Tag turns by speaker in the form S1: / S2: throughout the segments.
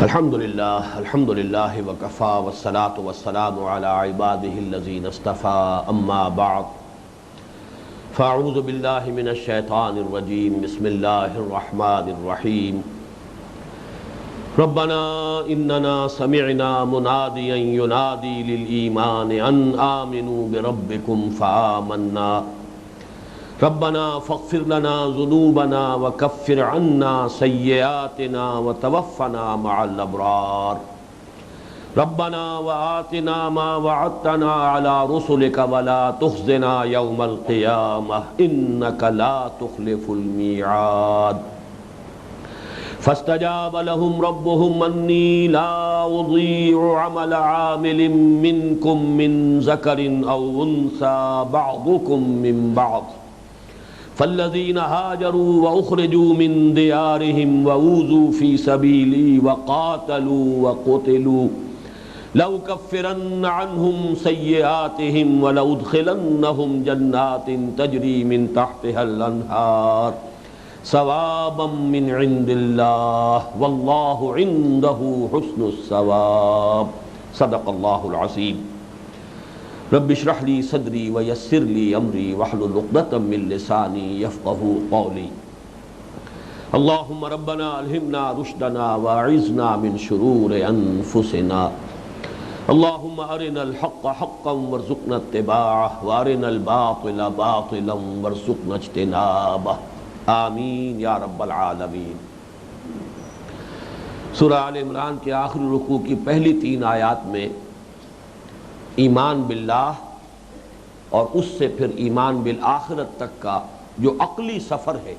S1: الحمدللہ وکفا والصلاة والسلام علی عباده الذین اصطفى اما بعد فاعوذ باللہ من الشیطان الرجیم بسم اللہ الرحمن الرحیم ربنا اننا سمعنا منادیا ینادی للایمان ان آمنوا بربکم فآمنا ربنا فاغفر لنا ذنوبنا وكفر عنا سيئاتنا وتوفنا مع الأبرار ربنا وآتنا ما وعدتنا على رسلك ولا تخزنا يوم القيامة إنك لا تخلف الميعاد فاستجاب لهم ربهم أني لا أضيع عمل عامل منكم من ذكر أو أنثى بعضكم من بعض فالذين هاجروا وأخرجوا من ديارهم وأوذوا في سبيلي وقاتلوا وقتلوا لأكفرن عنهم سيئاتهم ولأدخلنهم جنات تجري من تحتها الأنهار ثوابا من عند الله والله عنده حسن الثواب صدق الله العظيم رب اشرح لي صدري ويسر لي امري واحلل عقدة من لساني يفقهوا قولي اللهم ربنا الهمنا رشدنا واعذنا من شرور انفسنا اللهم ارنا الحق حقا وارزقنا اتباعه وارنا الباطل باطلا وارزقنا اجتنابه آمین یا رب العالمین۔ سورہ آل عمران کے آخری رکوع کی پہلی 3 آیات میں ایمان باللہ اور اس سے پھر ایمان بالآخرت تک کا جو عقلی سفر ہے،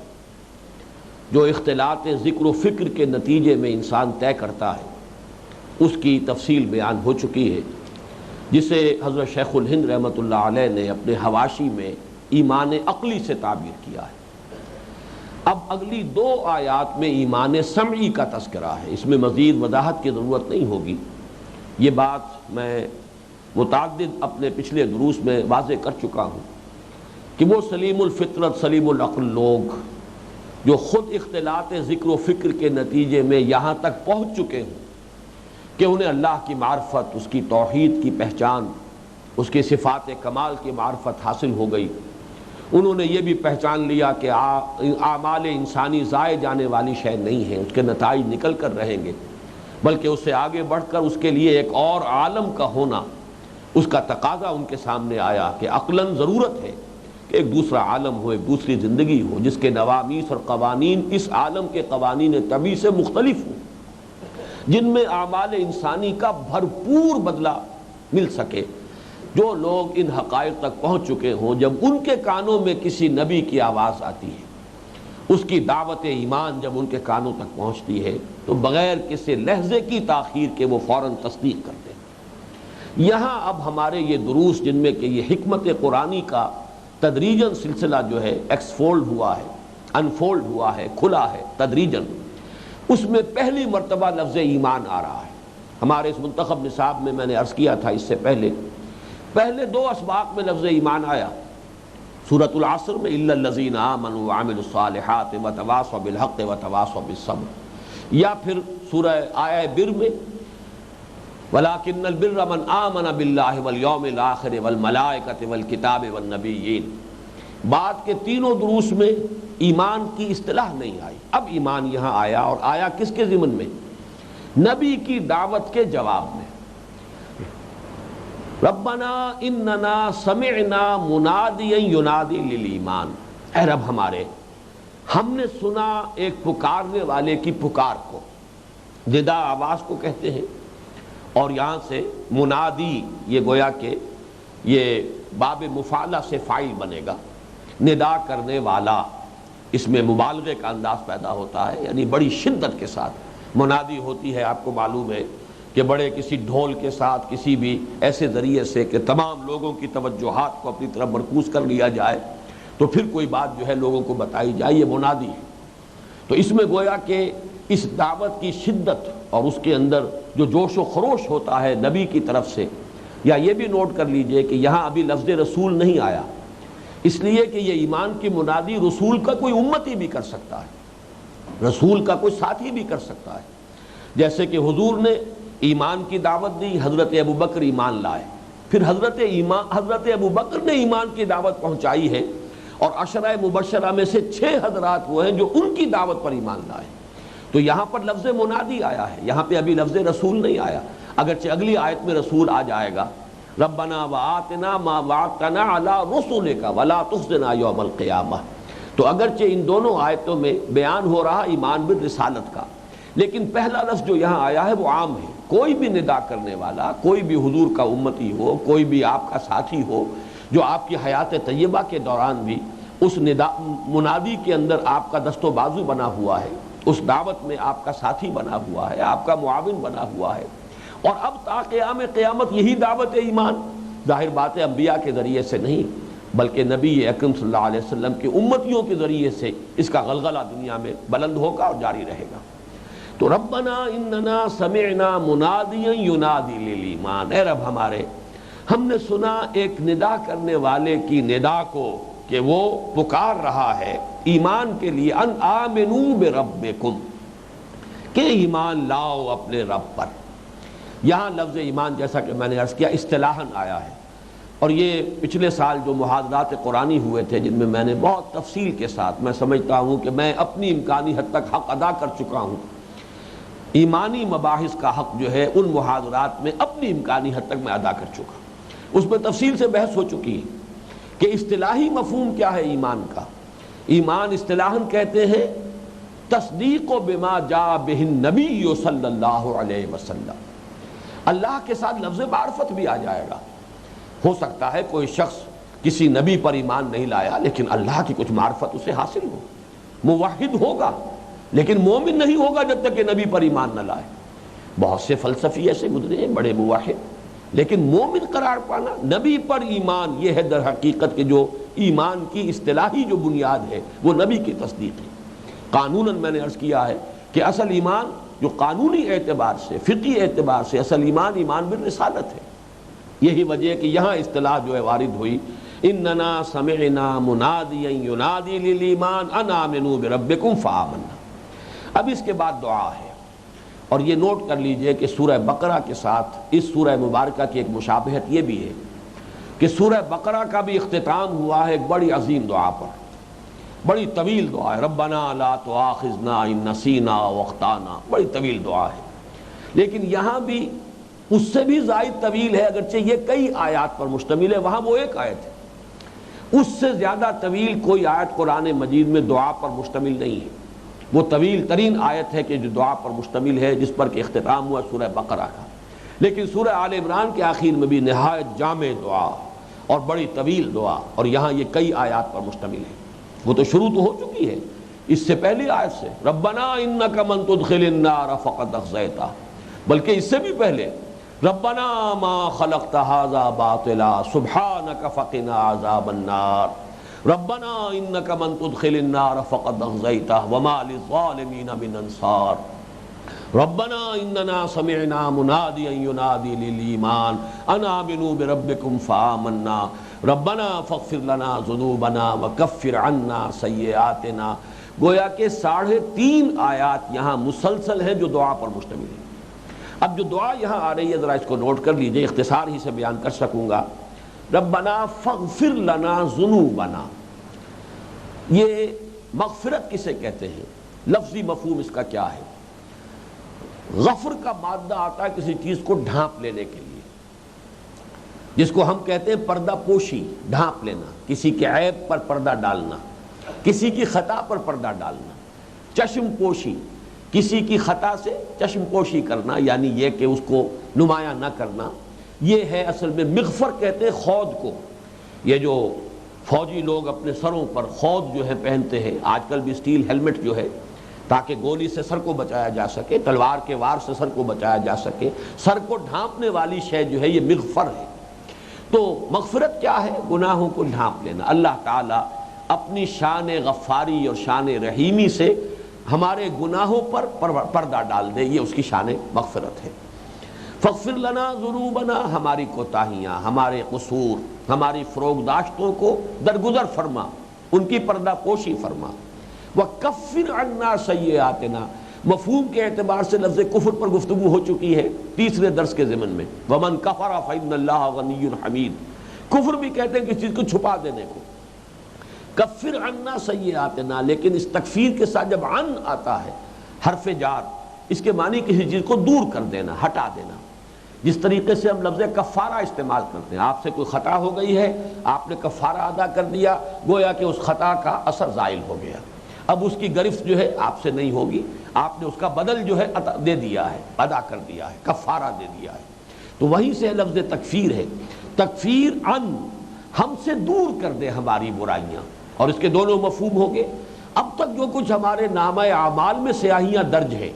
S1: جو اختلاط ذکر و فکر کے نتیجے میں انسان طے کرتا ہے، اس کی تفصیل بیان ہو چکی ہے، جسے حضرت شیخ الہند رحمۃ اللہ علیہ نے اپنے حواشی میں ایمان عقلی سے تعبیر کیا ہے۔ اب اگلی 2 آیات میں ایمان سمعی کا تذکرہ ہے، اس میں مزید وضاحت کی ضرورت نہیں ہوگی۔ یہ بات میں متعدد اپنے پچھلے دروس میں واضح کر چکا ہوں کہ وہ سلیم الفطرت سلیم العقل لوگ جو خود اختلاط ذکر و فکر کے نتیجے میں یہاں تک پہنچ چکے ہوں کہ انہیں اللہ کی معرفت، اس کی توحید کی پہچان، اس کی صفات کمال کی معرفت حاصل ہو گئی، انہوں نے یہ بھی پہچان لیا کہ اعمال انسانی ضائع جانے والی شے نہیں ہے، اس کے نتائج نکل کر رہیں گے، بلکہ اس سے آگے بڑھ کر اس کے لیے ایک اور عالم کا ہونا، اس کا تقاضا ان کے سامنے آیا کہ عقلاً ضرورت ہے کہ ایک دوسرا عالم ہو، ایک دوسری زندگی ہو، جس کے نوامیس اور قوانین اس عالم کے قوانین طبیعی سے مختلف ہوں، جن میں اعمال انسانی کا بھرپور بدلہ مل سکے۔ جو لوگ ان حقائق تک پہنچ چکے ہوں، جب ان کے کانوں میں کسی نبی کی آواز آتی ہے، اس کی دعوت ایمان جب ان کے کانوں تک پہنچتی ہے، تو بغیر کسی لحظے کی تاخیر کے وہ فوراً تصدیق کرتے ہیں۔ یہاں اب ہمارے یہ دروس جن میں کہ یہ حکمت قرآنی کا تدریجاً سلسلہ جو ہے ایکسفولڈ ہوا ہے، انفولڈ ہوا ہے، کھلا ہے تدریجاً، اس میں پہلی مرتبہ لفظ ایمان آ رہا ہے۔ ہمارے اس منتخب نصاب میں میں نے عرض کیا تھا اس سے پہلے 2 اسباق میں لفظ ایمان آیا۔ سورۃ العصر میں الا الذین آمنوا وعملوا الصالحات وتواصوا بالحق وتواصوا بالصبر، یا پھر سورہ آیہ بر میں وَلَٰكِنَّ الْبِرَّ مَنْ آمَنَ بِاللَّهِ وَالْيَوْمِ الْآخِرِ وَالْمَلَائِكَةِ وَالْكِتَابِ وَالنَّبِيِّينَ۔ بعد کے 3 دروس میں ایمان کی اصطلاح نہیں آئی، اب ایمان یہاں آیا، اور آیا کس کے ضمن میں؟ نبی کی دعوت کے جواب میں۔ ربنا اننا سمعنا منادیا ینادی للایمان، اے رب ہمارے، ہم نے سنا ایک پکارنے والے کی پکار کو، ندا آواز کو کہتے ہیں، اور یہاں سے منادی یہ گویا کہ یہ باب مفعلہ سے فاعل بنے گا، ندا کرنے والا، اس میں مبالغے کا انداز پیدا ہوتا ہے، یعنی بڑی شدت کے ساتھ منادی ہوتی ہے۔ آپ کو معلوم ہے کہ بڑے کسی ڈھول کے ساتھ کسی بھی ایسے ذریعے سے کہ تمام لوگوں کی توجہات کو اپنی طرف مرکوز کر لیا جائے تو پھر کوئی بات جو ہے لوگوں کو بتائی جائے، یہ منادی ہے۔ تو اس میں گویا کہ اس دعوت کی شدت اور اس کے اندر جو جوش و خروش ہوتا ہے نبی کی طرف سے، یا یہ بھی نوٹ کر لیجئے کہ یہاں ابھی لفظ رسول نہیں آیا، اس لیے کہ یہ ایمان کی منادی رسول کا کوئی امتی بھی کر سکتا ہے، رسول کا کوئی ساتھی بھی کر سکتا ہے، جیسے کہ حضور نے ایمان کی دعوت دی، حضرت ابوبکر ایمان لائے، پھر حضرت ابوبکر نے ایمان کی دعوت پہنچائی ہے، اور عشرہ مبشرہ میں سے 6 حضرات وہ ہیں جو ان کی دعوت پر ایمان لائے۔ تو یہاں پر لفظ منادی آیا ہے، یہاں پہ ابھی لفظ رسول نہیں آیا، اگرچہ اگلی آیت میں رسول آ جائے گا، ربنا وآتنا ما وعدتنا علی رسولک ولا تخزنا یوم القیامہ۔ تو اگرچہ ان دونوں آیتوں میں بیان ہو رہا ایمان بالرسالت کا، لیکن پہلا لفظ جو یہاں آیا ہے وہ عام ہے۔ کوئی بھی ندا کرنے والا، کوئی بھی حضور کا امتی ہو، کوئی بھی آپ کا ساتھی ہو جو آپ کی حیات طیبہ کے دوران بھی اس منادی کے اندر آپ کا دست و بازو بنا ہوا ہے، اس دعوت میں آپ کا ساتھی بنا ہوا ہے، آپ کا معاون بنا ہوا ہے، اور اب تا قیام قیامت یہی دعوت ایمان، ظاہر بات ہے انبیاء کے ذریعے سے نہیں بلکہ نبی اکرم صلی اللہ علیہ وسلم کے امتیوں کے ذریعے سے اس کا غلغلہ دنیا میں بلند ہوگا اور جاری رہے گا۔ تو ربنا اننا سمعنا منادیا ینادی للایمان، اے رب ہمارے، ہم نے سنا ایک ندا کرنے والے کی ندا کو کہ وہ پکار رہا ہے ایمان کے لیے، ان آمنوا بربکم، کہ ایمان لاؤ اپنے رب پر۔ یہاں لفظ ایمان جیسا کہ میں نے عرض کیا اصطلاحاً آیا ہے، اور یہ پچھلے سال جو محاضرات قرآنی ہوئے تھے جن میں میں نے بہت تفصیل کے ساتھ، میں سمجھتا ہوں کہ میں اپنی امکانی حد تک حق ادا کر چکا ہوں، ایمانی مباحث کا حق جو ہے ان محاضرات میں اپنی امکانی حد تک میں ادا کر چکا ہوں، اس میں تفصیل سے بحث ہو چکی ہے کہ اصطلاحی مفہوم کیا ہے ایمان کا۔ ایمان اصطلاحاً کہتے ہیں تصدیق بما جاء بہ النبی صلی اللہ علیہ وسلم، اللہ کے ساتھ لفظ معرفت بھی آ جائے گا۔ ہو سکتا ہے کوئی شخص کسی نبی پر ایمان نہیں لایا لیکن اللہ کی کچھ معرفت اسے حاصل ہو، موحد ہوگا لیکن مومن نہیں ہوگا جب تک کہ نبی پر ایمان نہ لائے۔ بہت سے فلسفی ایسے گزرے ہیں بڑے موحد، لیکن مومن قرار پانا، نبی پر ایمان، یہ ہے در حقیقت کہ جو ایمان کی اصطلاحی جو بنیاد ہے وہ نبی کی تصدیق ہے۔ قانوناً میں نے عرض کیا ہے کہ اصل ایمان جو قانونی اعتبار سے، فقہی اعتبار سے اصل ایمان بالرسالت ہے۔ یہی وجہ ہے کہ یہاں اصطلاح جو ہے وارد ہوئی، اننا سمعنا منادیا ینادی للایمان ان آمنوا بربکم فآمنا۔ اب اس کے بعد دعا ہے، اور یہ نوٹ کر لیجئے کہ سورہ بقرہ کے ساتھ اس سورہ مبارکہ کی ایک مشابہت یہ بھی ہے کہ سورہ بقرہ کا بھی اختتام ہوا ہے ایک بڑی عظیم دعا پر، بڑی طویل دعا ہے، ربنا لا تؤاخذنا ان نسینا واخطانا، بڑی طویل دعا ہے، لیکن یہاں بھی اس سے بھی زائد طویل ہے، اگرچہ یہ کئی آیات پر مشتمل ہے، وہاں وہ ایک آیت ہے، اس سے زیادہ طویل کوئی آیت قرآن مجید میں دعا پر مشتمل نہیں ہے۔ وہ طویل ترین آیت ہے کہ جو دعا پر مشتمل ہے، جس پر کہ اختتام ہوا سورہ بقرہ کا، لیکن سورہ آل عمران کے آخر میں بھی نہایت جامع دعا اور بڑی طویل دعا، اور یہاں یہ کئی آیات پر مشتمل ہے۔ وہ تو شروع تو ہو چکی ہے اس سے پہلی آیت سے، ربنا انک من تدخل النار فقد اخزیتہ، بلکہ اس سے بھی پہلے ربنا ما خلقت هذا باطلا سبحانک فقنا عذاب النار، ربنا انک من تدخل النار فقد اخزیتہ وما للظالمین من انصار، ربنا اننا سمعنا منادیا ینادی للایمان ان آمنوا بربکم فآمنا، ربنا فاغفر لنا ذنوبنا وکفر عنا سیئاتنا۔ گویا کہ 3.5 آیات یہاں مسلسل ہیں جو دعا پر مشتمل ہیں۔ اب جو دعا یہاں آ رہی ہے ذرا اس کو نوٹ کر لیجئے، اختصار ہی سے بیان کر سکوں گا۔ ربنا فاغفر لنا ذنوبنا، یہ مغفرت کسے کہتے ہیں، لفظی مفہوم اس کا کیا ہے؟ غفر کا مادہ آتا ہے کسی چیز کو ڈھانپ لینے کے لیے، جس کو ہم کہتے ہیں پردہ پوشی، ڈھانپ لینا، کسی کے عیب پر پردہ ڈالنا، کسی کی خطا پر پردہ ڈالنا، چشم پوشی، کسی کی خطا سے چشم پوشی کرنا، یعنی یہ کہ اس کو نمایاں نہ کرنا، یہ ہے اصل میں مغفر کہتے ہیں خود کو۔ یہ جو فوجی لوگ اپنے سروں پر خود جو ہے پہنتے ہیں، آج کل بھی اسٹیل ہیلمٹ جو ہے، تاکہ گولی سے سر کو بچایا جا سکے، تلوار کے وار سے سر کو بچایا جا سکے، سر کو ڈھانپنے والی شے جو ہے یہ مغفر ہے۔ تو مغفرت کیا ہے؟ گناہوں کو ڈھانپ لینا۔ اللہ تعالیٰ اپنی شان غفاری اور شان رحیمی سے ہمارے گناہوں پر پردہ ڈال دے، یہ اس کی شان مغفرت ہے۔ فاغفر لنا ذنوبنا، ہماری کوتاہیاں، ہمارے قصور، ہماری فروگداشتوں کو درگزر فرما، ان کی پردہ پوشی فرما۔ وکفر عنا سیئاتنا، مفہوم کے اعتبار سے لفظ کفر پر گفتگو ہو چکی ہے تیسرے درس کے ضمن میں، وَمَنْ كَفَرَ فَإِنَّ اللَّهَ غَنِيٌّ حَمِيدٌ۔ کفر بھی کہتے ہیں کسی چیز کو چھپا دینے کو، کفر عنا سیئاتنا، لیکن اس تکفیر کے ساتھ جب عن آتا ہے حرف جار، اس کے معنی کسی چیز کو دور کر دینا، ہٹا دینا۔ جس طریقے سے ہم لفظ کفارہ استعمال کرتے ہیں، آپ سے کوئی خطا ہو گئی ہے، آپ نے کفارہ ادا کر دیا، گویا کہ اس خطا کا اثر زائل ہو گیا، اب اس کی گرفت جو ہے آپ سے نہیں ہوگی، آپ نے اس کا بدل جو ہے دے دیا ہے، ادا کر دیا ہے، کفارہ دے دیا ہے۔ تو وہیں سے لفظ تکفیر ہے، تکفیر عن، ہم سے دور کر دے ہماری برائیاں، اور اس کے دونوں مفہوم ہوں گے۔ اب تک جو کچھ ہمارے نامہ اعمال میں سیاہیاں درج ہیں،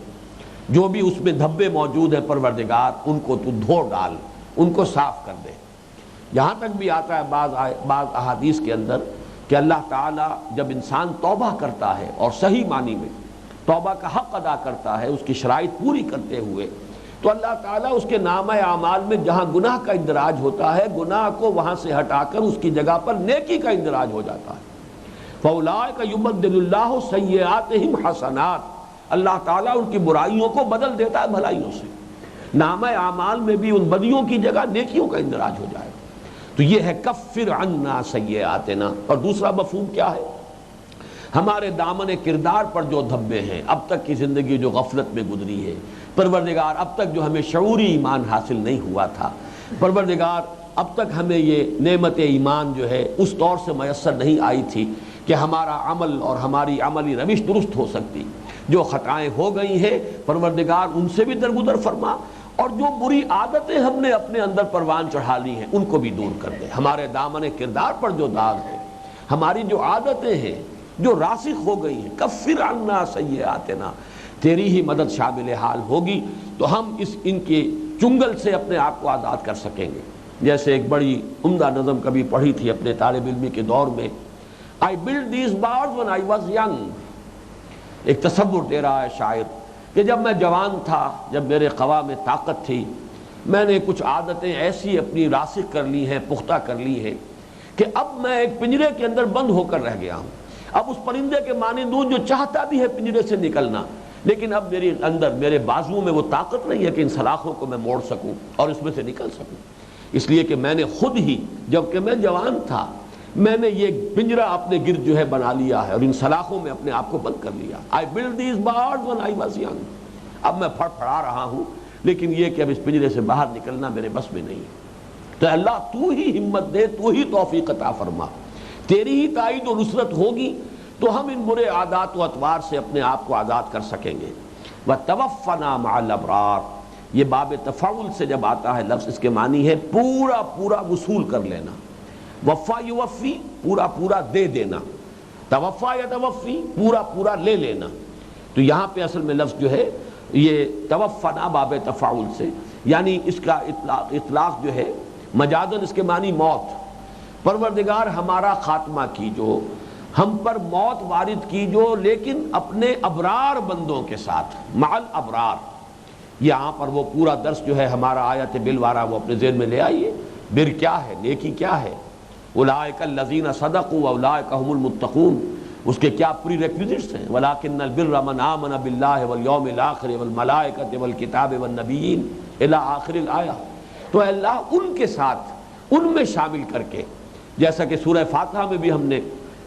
S1: جو بھی اس میں دھبے موجود ہیں پروردگار، ان کو تو دھو ڈال، ان کو صاف کر دے۔ یہاں تک بھی آتا ہے بعض احادیث کے اندر کہ اللہ تعالیٰ جب انسان توبہ کرتا ہے اور صحیح معنی میں توبہ کا حق ادا کرتا ہے اس کی شرائط پوری کرتے ہوئے، تو اللہ تعالیٰ اس کے نامہ اعمال میں جہاں گناہ کا اندراج ہوتا ہے، گناہ کو وہاں سے ہٹا کر اس کی جگہ پر نیکی کا اندراج ہو جاتا ہے۔ فَأُولَٰئِكَ يُبَدِّلُ اللَّهُ سَيِّئَاتِهِمْ حَسَنَاتٍ، اللہ تعالیٰ ان کی برائیوں کو بدل دیتا ہے بھلائیوں سے، نامہ اعمال میں بھی ان بدیوں کی جگہ نیکیوں کا اندراج ہو جائے گا۔ تو یہ ہے کفر عنا سیئاتنا۔ اور دوسرا مفہوم کیا ہے؟ ہمارے دامن کردار پر جو دھبے ہیں، اب تک کی زندگی جو غفلت میں گزری ہے، پروردگار اب تک جو ہمیں شعوری ایمان حاصل نہیں ہوا تھا، پروردگار اب تک ہمیں یہ نعمت ایمان جو ہے اس طور سے میسر نہیں آئی تھی کہ ہمارا عمل اور ہماری عملی روش درست ہو سکتی، جو خطائیں ہو گئی ہیں پروردگار ان سے بھی درگزر فرما، اور جو بری عادتیں ہم نے اپنے اندر پروان چڑھا لی ہیں ان کو بھی دور کر دے۔ ہمارے دامن کردار پر جو داغ ہے، ہماری جو عادتیں ہیں جو راسخ ہو گئی ہیں، کفر عنا سیئاتنا، تیری ہی مدد شامل حال ہوگی تو ہم ان کے چنگل سے اپنے آپ کو آزاد کر سکیں گے۔ جیسے ایک بڑی عمدہ نظم کبھی پڑھی تھی اپنے طالب علمی کے دور میں، I built these bars when I was young۔ ایک تصور دے رہا ہے شاعر کہ جب میں جوان تھا، جب میرے قوا میں طاقت تھی، میں نے کچھ عادتیں ایسی اپنی راسخ کر لی ہیں، پختہ کر لی ہیں کہ اب میں ایک پنجرے کے اندر بند ہو کر رہ گیا ہوں۔ اب اس پرندے کے مانند ہوں جو چاہتا بھی ہے پنجرے سے نکلنا، لیکن اب میرے اندر، میرے بازو میں وہ طاقت نہیں ہے کہ ان سلاخوں کو میں موڑ سکوں اور اس میں سے نکل سکوں، اس لیے کہ میں نے خود ہی جبکہ میں جوان تھا میں نے یہ پنجرہ اپنے گرد جو ہے بنا لیا ہے اور ان سلاخوں میں اپنے آپ کو بند کر لیا۔ I built these bars when I was young۔ اب میں پھڑ پھڑا رہا ہوں، لیکن یہ کہ اب اس پنجرے سے باہر نکلنا میرے بس میں نہیں ہے۔ تو اللہ تو ہی ہمت دے، تو ہی توفیق عطا فرما، تیری ہی تائید و نصرت ہوگی تو ہم ان برے عادات و اطوار سے اپنے آپ کو آزاد کر سکیں گے۔ وَتَوَفَّنَا مَعَ الْأَبْرَارِ، یہ باب تفاعل سے جب آتا ہے لفظ، اس کے معنی ہے پورا پورا وصول کر لینا۔ وفا یوفی، پورا پورا دے دینا، توفا یا توفی، پورا پورا لے لینا۔ تو یہاں پہ اصل میں لفظ جو ہے یہ توفنا باب تفاعل سے، یعنی اس کا اطلاق جو ہے مجازن اس کے معنی موت، پروردگار ہمارا خاتمہ کیجو، ہم پر موت وارد کیجو، لیکن اپنے ابرار بندوں کے ساتھ، مع الابرار۔ یہاں پر وہ پورا درس جو ہے ہمارا آیت بالوارا وہ اپنے ذہن میں لے آئیے۔ بر کیا ہے، نیکی کیا ہے؟ اولئک الذین صدقوا واولئک هم المتقون، اس کے کیا پری ریکویزٹس ہیں؟ ولکن البر من آمن باللہ والیوم الآخر والملائکۃ والکتاب والنبیین الی آخر الآیہ۔ تو اللہ ان کے ساتھ، ان میں شامل کر کے، جیسا کہ سورہ فاتحہ میں بھی ہم نے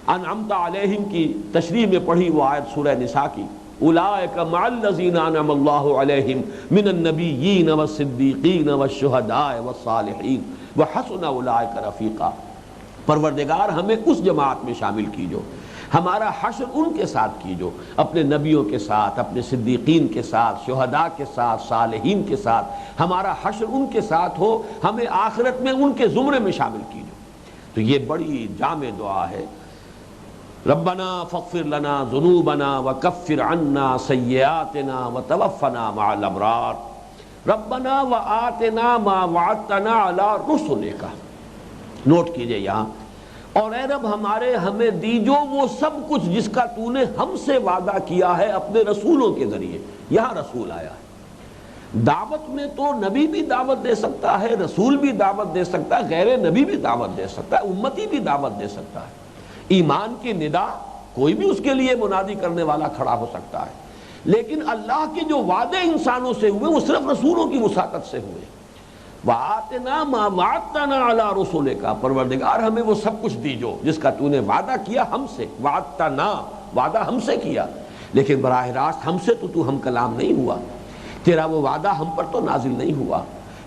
S1: انعمت علیہم کی تشریح میں پڑھی وہ آیت سورہ نساء کی، اولئک مع الذین انعم اللہ علیہم من النبیین والصدیقین والشہداء والصالحین وحسن اولئک رفیقا۔ پروردگار ہمیں اس جماعت میں شامل کیجو، ہمارا حشر ان کے ساتھ کیجو، اپنے نبیوں کے ساتھ، اپنے صدیقین کے ساتھ، شہداء کے ساتھ، صالحین کے ساتھ، ہمارا حشر ان کے ساتھ ہو، ہمیں آخرت میں ان کے زمرے میں شامل کیجو۔ تو یہ بڑی جامع دعا ہے۔ ربنا فاغفر لنا ذنوبنا وکفر عنا سیئاتنا وتوفنا مع الابرار ربنا وآتنا ما وعدتنا علی رسلک۔ نوٹ کیجئے یہاں، اور اے رب ہمارے ہمیں دیجو وہ سب کچھ جس کا تو نے ہم سے وعدہ کیا ہے اپنے رسولوں کے ذریعے۔ یہاں رسول آیا ہے، دعوت میں تو نبی بھی دعوت دے سکتا ہے، رسول بھی دعوت دے سکتا ہے، غیر نبی بھی دعوت دے سکتا ہے، امتی بھی دعوت دے سکتا ہے۔ ایمان کی ندا کوئی بھی اس کے لیے منادی کرنے والا کھڑا ہو سکتا ہے، لیکن اللہ کے جو وعدے انسانوں سے ہوئے وہ صرف رسولوں کی وساطت سے ہوئے. وَآتِنَا مَا وَعَدتَّنَا عَلَىٰ رُسُلِكَ، پروردگار ہمیں وہ سب کچھ دیجو جس کا تو نے وعدہ کیا ہم سے. وَعَدتَّنَا، وعدہ ہم سے کیا، لیکن براہ راست ہم سے تو ہم کلام نہیں ہوا. تیرا وہ وعدہ ہم پر تو نازل نہیں ہوا،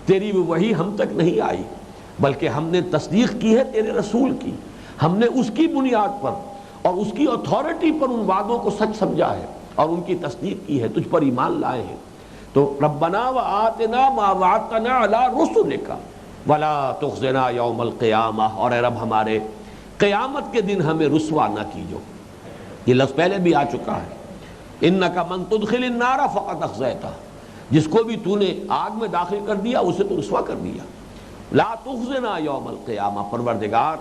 S1: تیری وہ وحی ہم تک نہیں آئی، بلکہ ہم نے تصدیق کی ہے تیرے رسول کی. ہم نے اس کی بنیاد پر اور اس کی اتھارٹی پر ان وعدوں کو سچ سمجھا ہے اور ان کی تصدیق کی ہے، تجھ پر ایمان لائے ہیں. تو ربنا وآتنا ما وعدتنا علی رسلک ولا تخزنا یوم القیامہ، اور اے رب ہمارے قیامت کے دن ہمیں رسوا نہ کیجو. یہ لفظ پہلے بھی آ چکا ہے، انک من تدخل النار فقد اخزیتہ، جس کو بھی تو نے آگ میں داخل کر دیا اسے تو رسوا کر دیا. لا تخزنا یوم القیامہ، پروردگار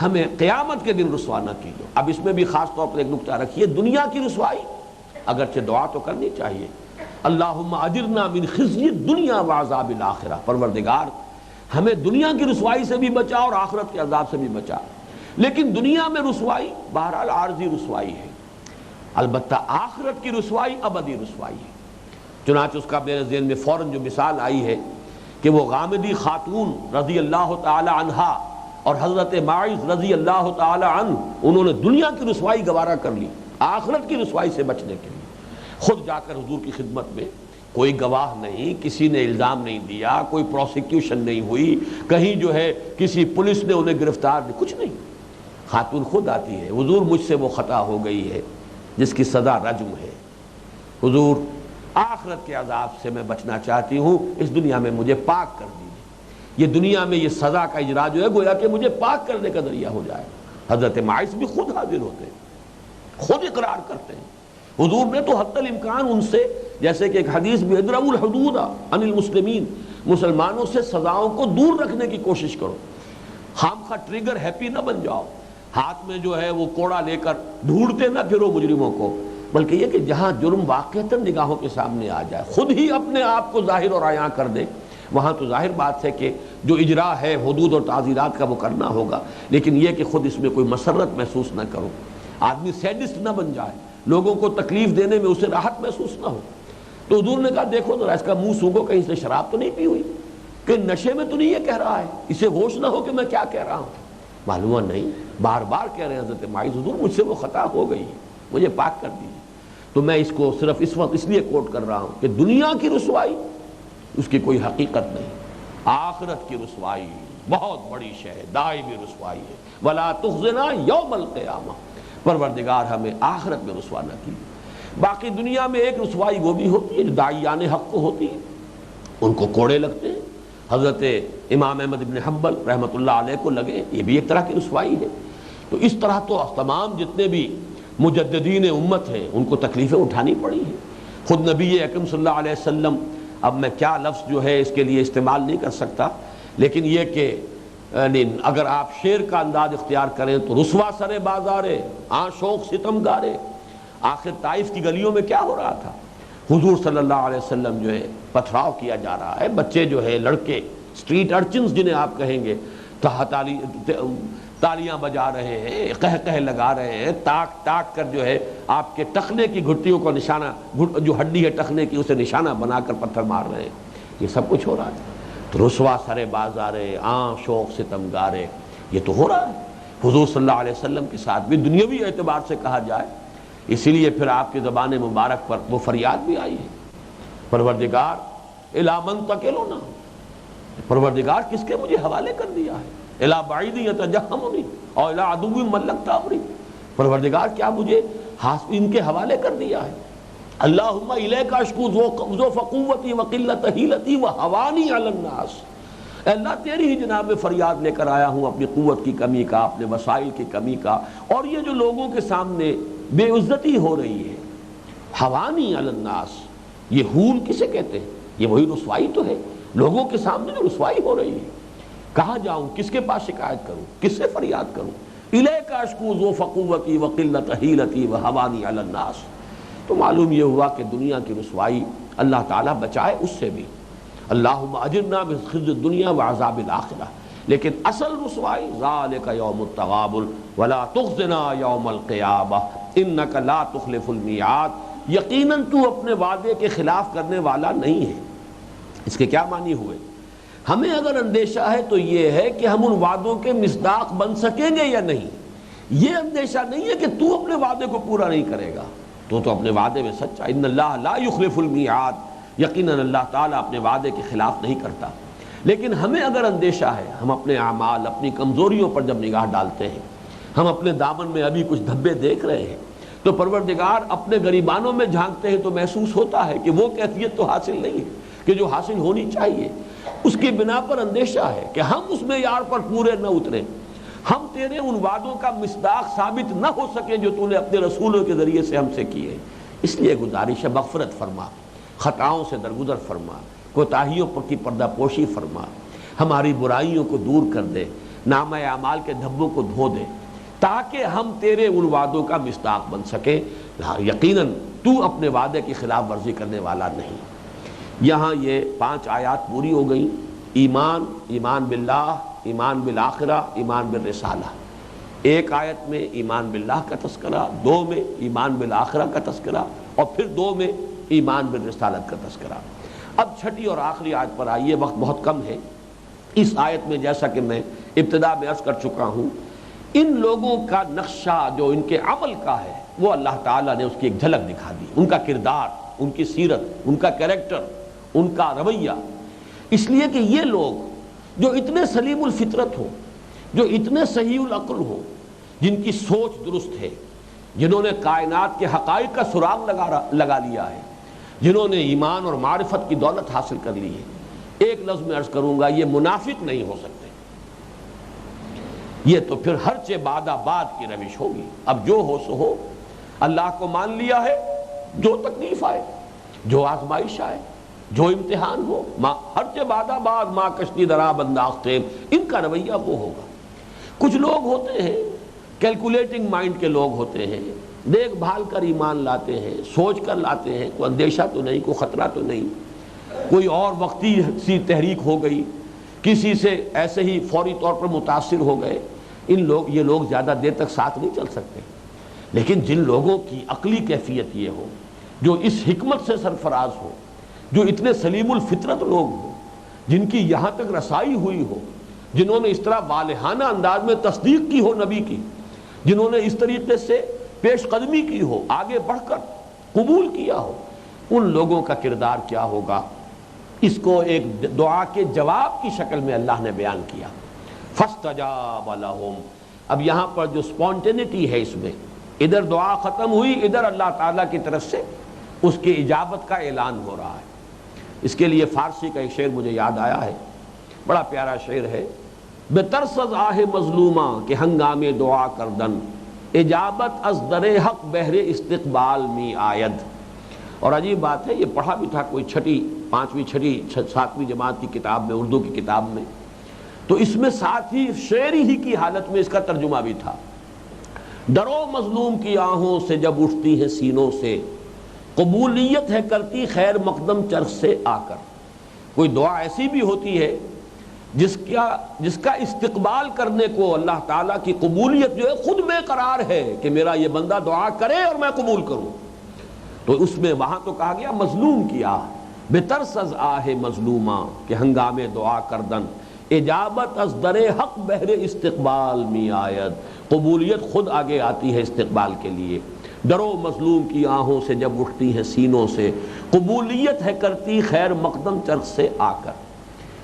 S1: ہمیں قیامت کے دن رسوا نہ کیجو. اب اس میں بھی خاص طور پر ایک نکتہ رکھیے، دنیا کی رسوائی اگرچہ دعا تو کرنی چاہیے، اللہم اجرنا من خزی الدنیا وعذاب الاخرہ، پروردگار ہمیں دنیا کی رسوائی سے بھی بچا اور آخرت کے عذاب سے بھی بچا. لیکن دنیا میں رسوائی بہرحال عارضی رسوائی ہے، البتہ آخرت کی رسوائی ابدی رسوائی ہے. چنانچہ اس کا میرے ذہن میں فوراً جو مثال آئی ہے کہ وہ غامدی خاتون رضی اللہ تعالی عنہا اور حضرت ماعز رضی اللہ تعالی عنہ، انہوں نے دنیا کی رسوائی گوارا کر لی آخرت کی رسوائی سے بچنے کے لیے. خود جا کر حضور کی خدمت میں، کوئی گواہ نہیں، کسی نے الزام نہیں دیا، کوئی پروسیکیوشن نہیں ہوئی، کہیں جو ہے کسی پولیس نے انہیں گرفتار نہیں، کچھ نہیں. خاتون خود آتی ہے، حضور مجھ سے وہ خطا ہو گئی ہے جس کی سزا رجم ہے، حضور آخرت کے عذاب سے میں بچنا چاہتی ہوں، اس دنیا میں مجھے پاک کر دیجیے. یہ دنیا میں یہ سزا کا اجرا جو ہے گویا کہ مجھے پاک کرنے کا ذریعہ ہو جائے. حضرت ماعز بھی خود حاضر ہوتے ہیں، خود اقرار کرتے ہیں. حضور نے تو حتی الامکان ان سے، جیسے کہ ایک حدیث بھی ادرؤوا الحدود عن المسلمین، مسلمانوں سے سزاؤں کو دور رکھنے کی کوشش کرو، خام خواہ ٹریگر ہیپی نہ بن جاؤ، ہاتھ میں جو ہے وہ کوڑا لے کر ڈھونڈتے نہ پھرو مجرموں کو، بلکہ یہ کہ جہاں جرم واقعتاً نگاہوں کے سامنے آ جائے، خود ہی اپنے آپ کو ظاہر اور عیاں کر دے، وہاں تو ظاہر بات ہے کہ جو اجرا ہے حدود اور تعزیرات کا وہ کرنا ہوگا. لیکن یہ کہ خود اس میں کوئی مسرت محسوس نہ کرو، آدمی سیڈسٹ نہ بن جائے، لوگوں کو تکلیف دینے میں اسے راحت محسوس نہ ہو. تو حضور نے کہا دیکھو ذرا اس کا منہ سونگو، کہیں سے شراب تو نہیں پی ہوئی، کہ نشے میں تو نہیں یہ کہہ رہا ہے، اسے ہوش نہ ہو کہ میں کیا کہہ رہا ہوں. معلوم نہیں، بار بار کہہ رہے ہیں حضرت ماعز، حضور مجھ سے وہ خطا ہو گئی ہے، مجھے پاک کر دیجیے. تو میں اس کو صرف اس وقت اس لیے کوٹ کر رہا ہوں کہ دنیا کی رسوائی اس کی کوئی حقیقت نہیں، آخرت کی رسوائی بہت بڑی شے ہے، دائمی رسوائی ہے. ولا تخزنا یوم القیامہ، پروردگار ہمیں آخرت میں رسوا نہ کی. باقی دنیا میں ایک رسوائی وہ بھی ہوتی ہے جو داعیان حق کو ہوتی ہے، ان کو کوڑے لگتے ہیں. حضرت امام احمد بن حنبل رحمۃ اللہ علیہ کو لگے، یہ بھی ایک طرح کی رسوائی ہے. تو اس طرح تو تمام جتنے بھی مجددین امت ہیں ان کو تکلیفیں اٹھانی پڑی ہیں. خود نبی اکرم صلی اللہ علیہ وسلم، اب میں کیا لفظ جو ہے اس کے لیے استعمال نہیں کر سکتا، لیکن یہ کہ اگر آپ شعر کا انداز اختیار کریں تو رسوا سر بازارے شوق ستم گارے. آخر طائف کی گلیوں میں کیا ہو رہا تھا؟ حضور صلی اللہ علیہ وسلم جو ہے پتھراؤ کیا جا رہا ہے، بچے جو ہے لڑکے اسٹریٹ ارچنز جنہیں آپ کہیں گے تالیاں بجا رہے ہیں، قہقہ لگا رہے ہیں، تاک تاک کر جو ہے آپ کے ٹخنے کی گھٹیوں کو نشانہ، جو ہڈی ہے ٹخنے کی اسے نشانہ بنا کر پتھر مار رہے ہیں. یہ سب کچھ ہو رہا تھا. تو رسوا سرے بازارے شوق ستم گارے، یہ تو ہو رہا ہے حضور صلی اللہ علیہ وسلم کے ساتھ بھی دنیاوی اعتبار سے کہا جائے. اسی لیے پھر آپ کی زبان مبارک پر وہ فریاد بھی آئی ہے، پروردگار الی من تکلنا، پروردگار کس کے مجھے حوالے کر دیا ہے، الی بعید یتجہمنی اور الی عدو ملکت امری، پروردگار کیا مجھے ان کے حوالے کر دیا ہے. اللہم الیک اشکو ضعف قوتی وقلت حیلتی وہوانی علی الناس، اے اللہ تیری ہی جناب میں فریاد لے کر آیا ہوں اپنی قوت کی کمی کا، اپنے وسائل کی کمی کا، اور یہ جو لوگوں کے سامنے بے عزتی ہو رہی ہے. حوانی علی الناس، یہ ہون کسے کہتے ہیں؟ یہ وہی رسوائی تو ہے، لوگوں کے سامنے جو رسوائی ہو رہی ہے. کہاں جاؤں، کس کے پاس شکایت کروں، کس سے فریاد کروں؟ الیک اشکو ضعف قوتی وقلت حیلتی وہوانی علی الناس. تو معلوم یہ ہوا کہ دنیا کی رسوائی اللہ تعالیٰ بچائے اس سے بھی. اللہم اجرنا من خزی الدنیا وعذاب الاخرہ. لیکن اصل رسوائی ذالک یوم التغابن ولا تخزنا یوم القیامہ انک لا تخلف المیعاد، یقیناً تو اپنے وعدے کے خلاف کرنے والا نہیں ہے۔ اس کے کیا معنی ہوئے؟ ہمیں اگر اندیشہ ہے تو یہ ہے کہ ہم ان وعدوں کے مصداق بن سکیں گے یا نہیں۔ یہ اندیشہ نہیں ہے کہ تو اپنے وعدے کو پورا نہیں کرے گا، تو اپنے وعدے میں سچا۔ ان اللہ لا یخلف المیعاد، یقیناً اللہ تعالیٰ اپنے وعدے کے خلاف نہیں کرتا۔ لیکن ہمیں اگر اندیشہ ہے، ہم اپنے اعمال، اپنی کمزوریوں پر جب نگاہ ڈالتے ہیں، ہم اپنے دامن میں ابھی کچھ دھبے دیکھ رہے ہیں، تو پروردگار اپنے گریبانوں میں جھانکتے ہیں تو محسوس ہوتا ہے کہ وہ کیفیت تو حاصل نہیں ہے کہ جو حاصل ہونی چاہیے۔ اس کی بنا پر اندیشہ ہے کہ ہم اس معیار پر پورے نہ اتریں، ہم تیرے ان وعدوں کا مصداق ثابت نہ ہو سکے جو تو نے اپنے رسولوں کے ذریعے سے ہم سے کیے۔ اس لیے گزارش ہے، مغفرت فرما، خطاؤں سے درگزر فرما، کوتاہیوں پر کی پردہ پوشی فرما، ہماری برائیوں کو دور کر دے، نامہ اعمال کے دھبوں کو دھو دے، تاکہ ہم تیرے ان وعدوں کا مصداق بن سکے۔ یقیناً تو اپنے وعدے کی خلاف ورزی کرنے والا نہیں۔ یہاں یہ 5 آیات پوری ہو گئیں۔ ایمان، ایمان باللہ، ایمان بالآخرہ، ایمان بالرسالہ۔ ایک آیت میں ایمان باللہ کا تذکرہ، 2 میں ایمان بالآخرہ کا تذکرہ، اور پھر 2 میں ایمان بالرسالت کا تذکرہ۔ اب چھٹی اور آخری آیت پر آئیے، وقت بہت کم ہے۔ اس آیت میں جیسا کہ میں ابتدا میں عرض کر چکا ہوں، ان لوگوں کا نقشہ جو ان کے عمل کا ہے وہ اللہ تعالیٰ نے اس کی ایک جھلک دکھا دی، ان کا کردار، ان کی سیرت، ان کا کریکٹر، ان کا رویہ۔ اس لیے کہ یہ لوگ جو اتنے سلیم الفطرت ہوں، جو اتنے صحیح العقل ہوں، جن کی سوچ درست ہے، جنہوں نے کائنات کے حقائق کا سراغ لگا لیا ہے، جنہوں نے ایمان اور معرفت کی دولت حاصل کر لی ہے، ایک لفظ میں عرض کروں گا، یہ منافق نہیں ہو سکتے۔ یہ تو پھر ہر چہ بعد کی روش ہوگی۔ اب جو ہو سو ہو، اللہ کو مان لیا ہے، جو تکلیف آئے، جو آزمائش آئے، جو امتحان ہو، ہر چہ بعد ماں کشتی درا بنداختے، ان کا رویہ وہ ہوگا۔ کچھ لوگ ہوتے ہیں کیلکولیٹنگ مائنڈ کے لوگ ہوتے ہیں، دیکھ بھال کر ایمان لاتے ہیں، سوچ کر لاتے ہیں، کوئی اندیشہ تو نہیں، کوئی خطرہ تو نہیں، کوئی اور وقتی سی تحریک ہو گئی، کسی سے ایسے ہی فوری طور پر متاثر ہو گئے، یہ لوگ زیادہ دیر تک ساتھ نہیں چل سکتے۔ لیکن جن لوگوں کی عقلی کیفیت یہ ہو، جو اس حکمت سے سرفراز ہو، جو اتنے سلیم الفطرت لوگ ہوں، جن کی یہاں تک رسائی ہوئی ہو، جنہوں نے اس طرح والہانہ انداز میں تصدیق کی ہو نبی کی، جنہوں نے اس طریقے سے پیش قدمی کی ہو، آگے بڑھ کر قبول کیا ہو، ان لوگوں کا کردار کیا ہوگا، اس کو ایک دعا کے جواب کی شکل میں اللہ نے بیان کیا۔ فَاسْتَجَابَ لَهُمْ۔ اب یہاں پر جو سپونٹینٹی ہے، اس میں ادھر دعا ختم ہوئی، ادھر اللہ تعالیٰ کی طرف سے اس کی اجابت کا اعلان ہو رہا ہے۔ اس کے لیے فارسی کا ایک شعر مجھے یاد آیا ہے، بڑا پیارا شعر ہے۔ بترسز آہ مظلومہ کہ ہنگام دعا کردن، اجابت از در حق بہر استقبال می آید۔ اور عجیب بات ہے، یہ پڑھا بھی تھا کوئی 5ویں 6 7ویں جماعت کی کتاب میں، اردو کی کتاب میں، تو اس میں ساتھ ہی شعری ہی کی حالت میں اس کا ترجمہ بھی تھا۔ ڈرو مظلوم کی آہوں سے جب اٹھتی ہیں سینوں سے، قبولیت ہے کرتی خیر مقدم چرخ سے آ کر۔ کوئی دعا ایسی بھی ہوتی ہے جس کا استقبال کرنے کو اللہ تعالیٰ کی قبولیت جو ہے خود بے قرار ہے کہ میرا یہ بندہ دعا کرے اور میں قبول کروں۔ تو اس میں وہاں تو کہا گیا مظلوم کی آہ، بترس از آہ مظلومہ کہ ہنگام دعا کردن، اجابت از در حق بہر استقبال می آید۔ قبولیت خود آگے آتی ہے استقبال کے لیے۔ ڈرو مظلوم کی آہوں سے جب اٹھتی ہیں سینوں سے، قبولیت ہے کرتی خیر مقدم چرخ سے آ کر۔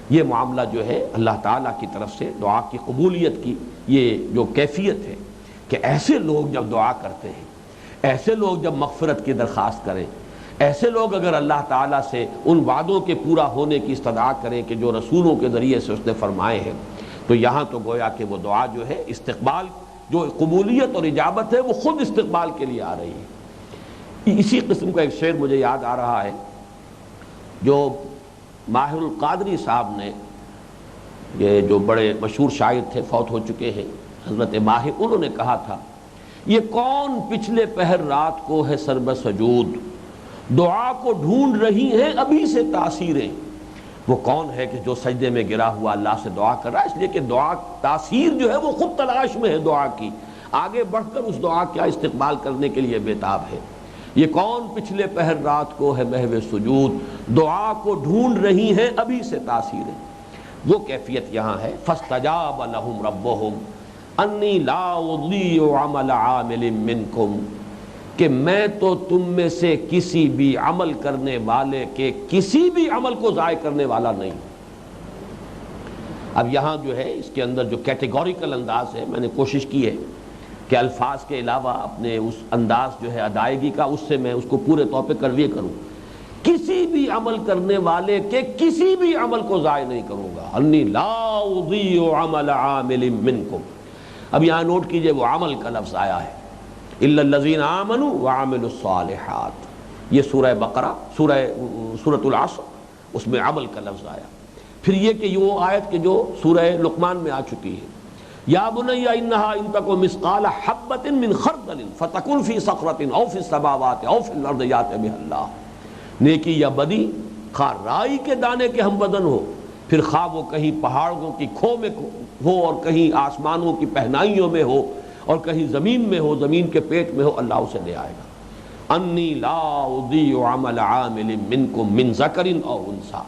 S1: یہ معاملہ جو ہے اللہ تعالیٰ کی طرف سے دعا کی قبولیت کی یہ جو کیفیت ہے کہ ایسے لوگ جب دعا کرتے ہیں، ایسے لوگ جب مغفرت کی درخواست کریں، ایسے لوگ اگر اللہ تعالیٰ سے ان وعدوں کے پورا ہونے کی استدعا کریں کہ جو رسولوں کے ذریعے سے اس نے فرمائے ہیں، تو یہاں تو گویا کہ وہ دعا جو ہے استقبال، جو قبولیت اور اجابت ہے وہ خود استقبال کے لیے آ رہی ہے۔ اسی قسم کا ایک شعر مجھے یاد آ رہا ہے جو ماہر القادری صاحب نے، یہ جو بڑے مشہور شاعر تھے، فوت ہو چکے ہیں حضرت ماہر، انہوں نے کہا تھا، یہ کون پچھلے پہر رات کو ہے سرب سجود، دعا کو ڈھونڈ رہی ہیں ابھی سے تاثیریں۔ وہ کون ہے کہ جو سجدے میں گرا ہوا اللہ سے دعا کر رہا ہے، اس لیے کہ دعا تاثیر جو ہے وہ خود تلاش میں ہے دعا کی، آگے بڑھ کر اس دعا کا استقبال کرنے کے لیے بے تاب ہے۔ یہ کون پچھلے پہر رات کو ہے محو سجود، دعا کو ڈھونڈ رہی ہیں ابھی سے تاثیریں۔ وہ کیفیت یہاں ہے فاستجاب لهم ربهم انی لا اضیع عمل عامل منکم، کہ میں تو تم میں سے کسی بھی عمل کرنے والے کے کسی بھی عمل کو ضائع کرنے والا نہیں۔ اب یہاں جو ہے اس کے اندر جو کیٹیگوریکل انداز ہے، میں نے کوشش کی ہے کہ الفاظ کے علاوہ اپنے اس انداز جو ہے ادائیگی کا، اس سے میں اس کو پورے طور پہ کنوے کروں۔ کسی بھی عمل کرنے والے کے کسی بھی عمل کو ضائع نہیں کروں گا، انی لا اضیع عمل عامل منکم۔ اب یہاں نوٹ کیجئے وہ عمل کا لفظ آیا ہے، الا الذین آمنوا وعملوا الصالحات، یہ سورہ بقرہ سورۃ العصر، اس میں عمل کا لفظ آیا۔ پھر یہ کہ یہ وہ آیت کہ جو سورہ لقمان میں آ چکی ہے، یا بنی انہا ان تک مثقال حبۃ من خردل فتکن فی صخرۃ او فی السماوات او فی الارض یأت بہ اللہ۔ نیکی یا بدی خواہ رائی کے دانے کے ہم بدن ہو، پھر خواہ وہ کہیں پہاڑوں کی کھو میں ہو اور کہیں آسمانوں کی پہنائیوں میں ہو اور کہیں زمین میں ہو، زمین کے پیٹ میں ہو، اللہ اسے لے آئے گا۔ انی لا اضیع عمل عامل منکم من ذکر او انثی،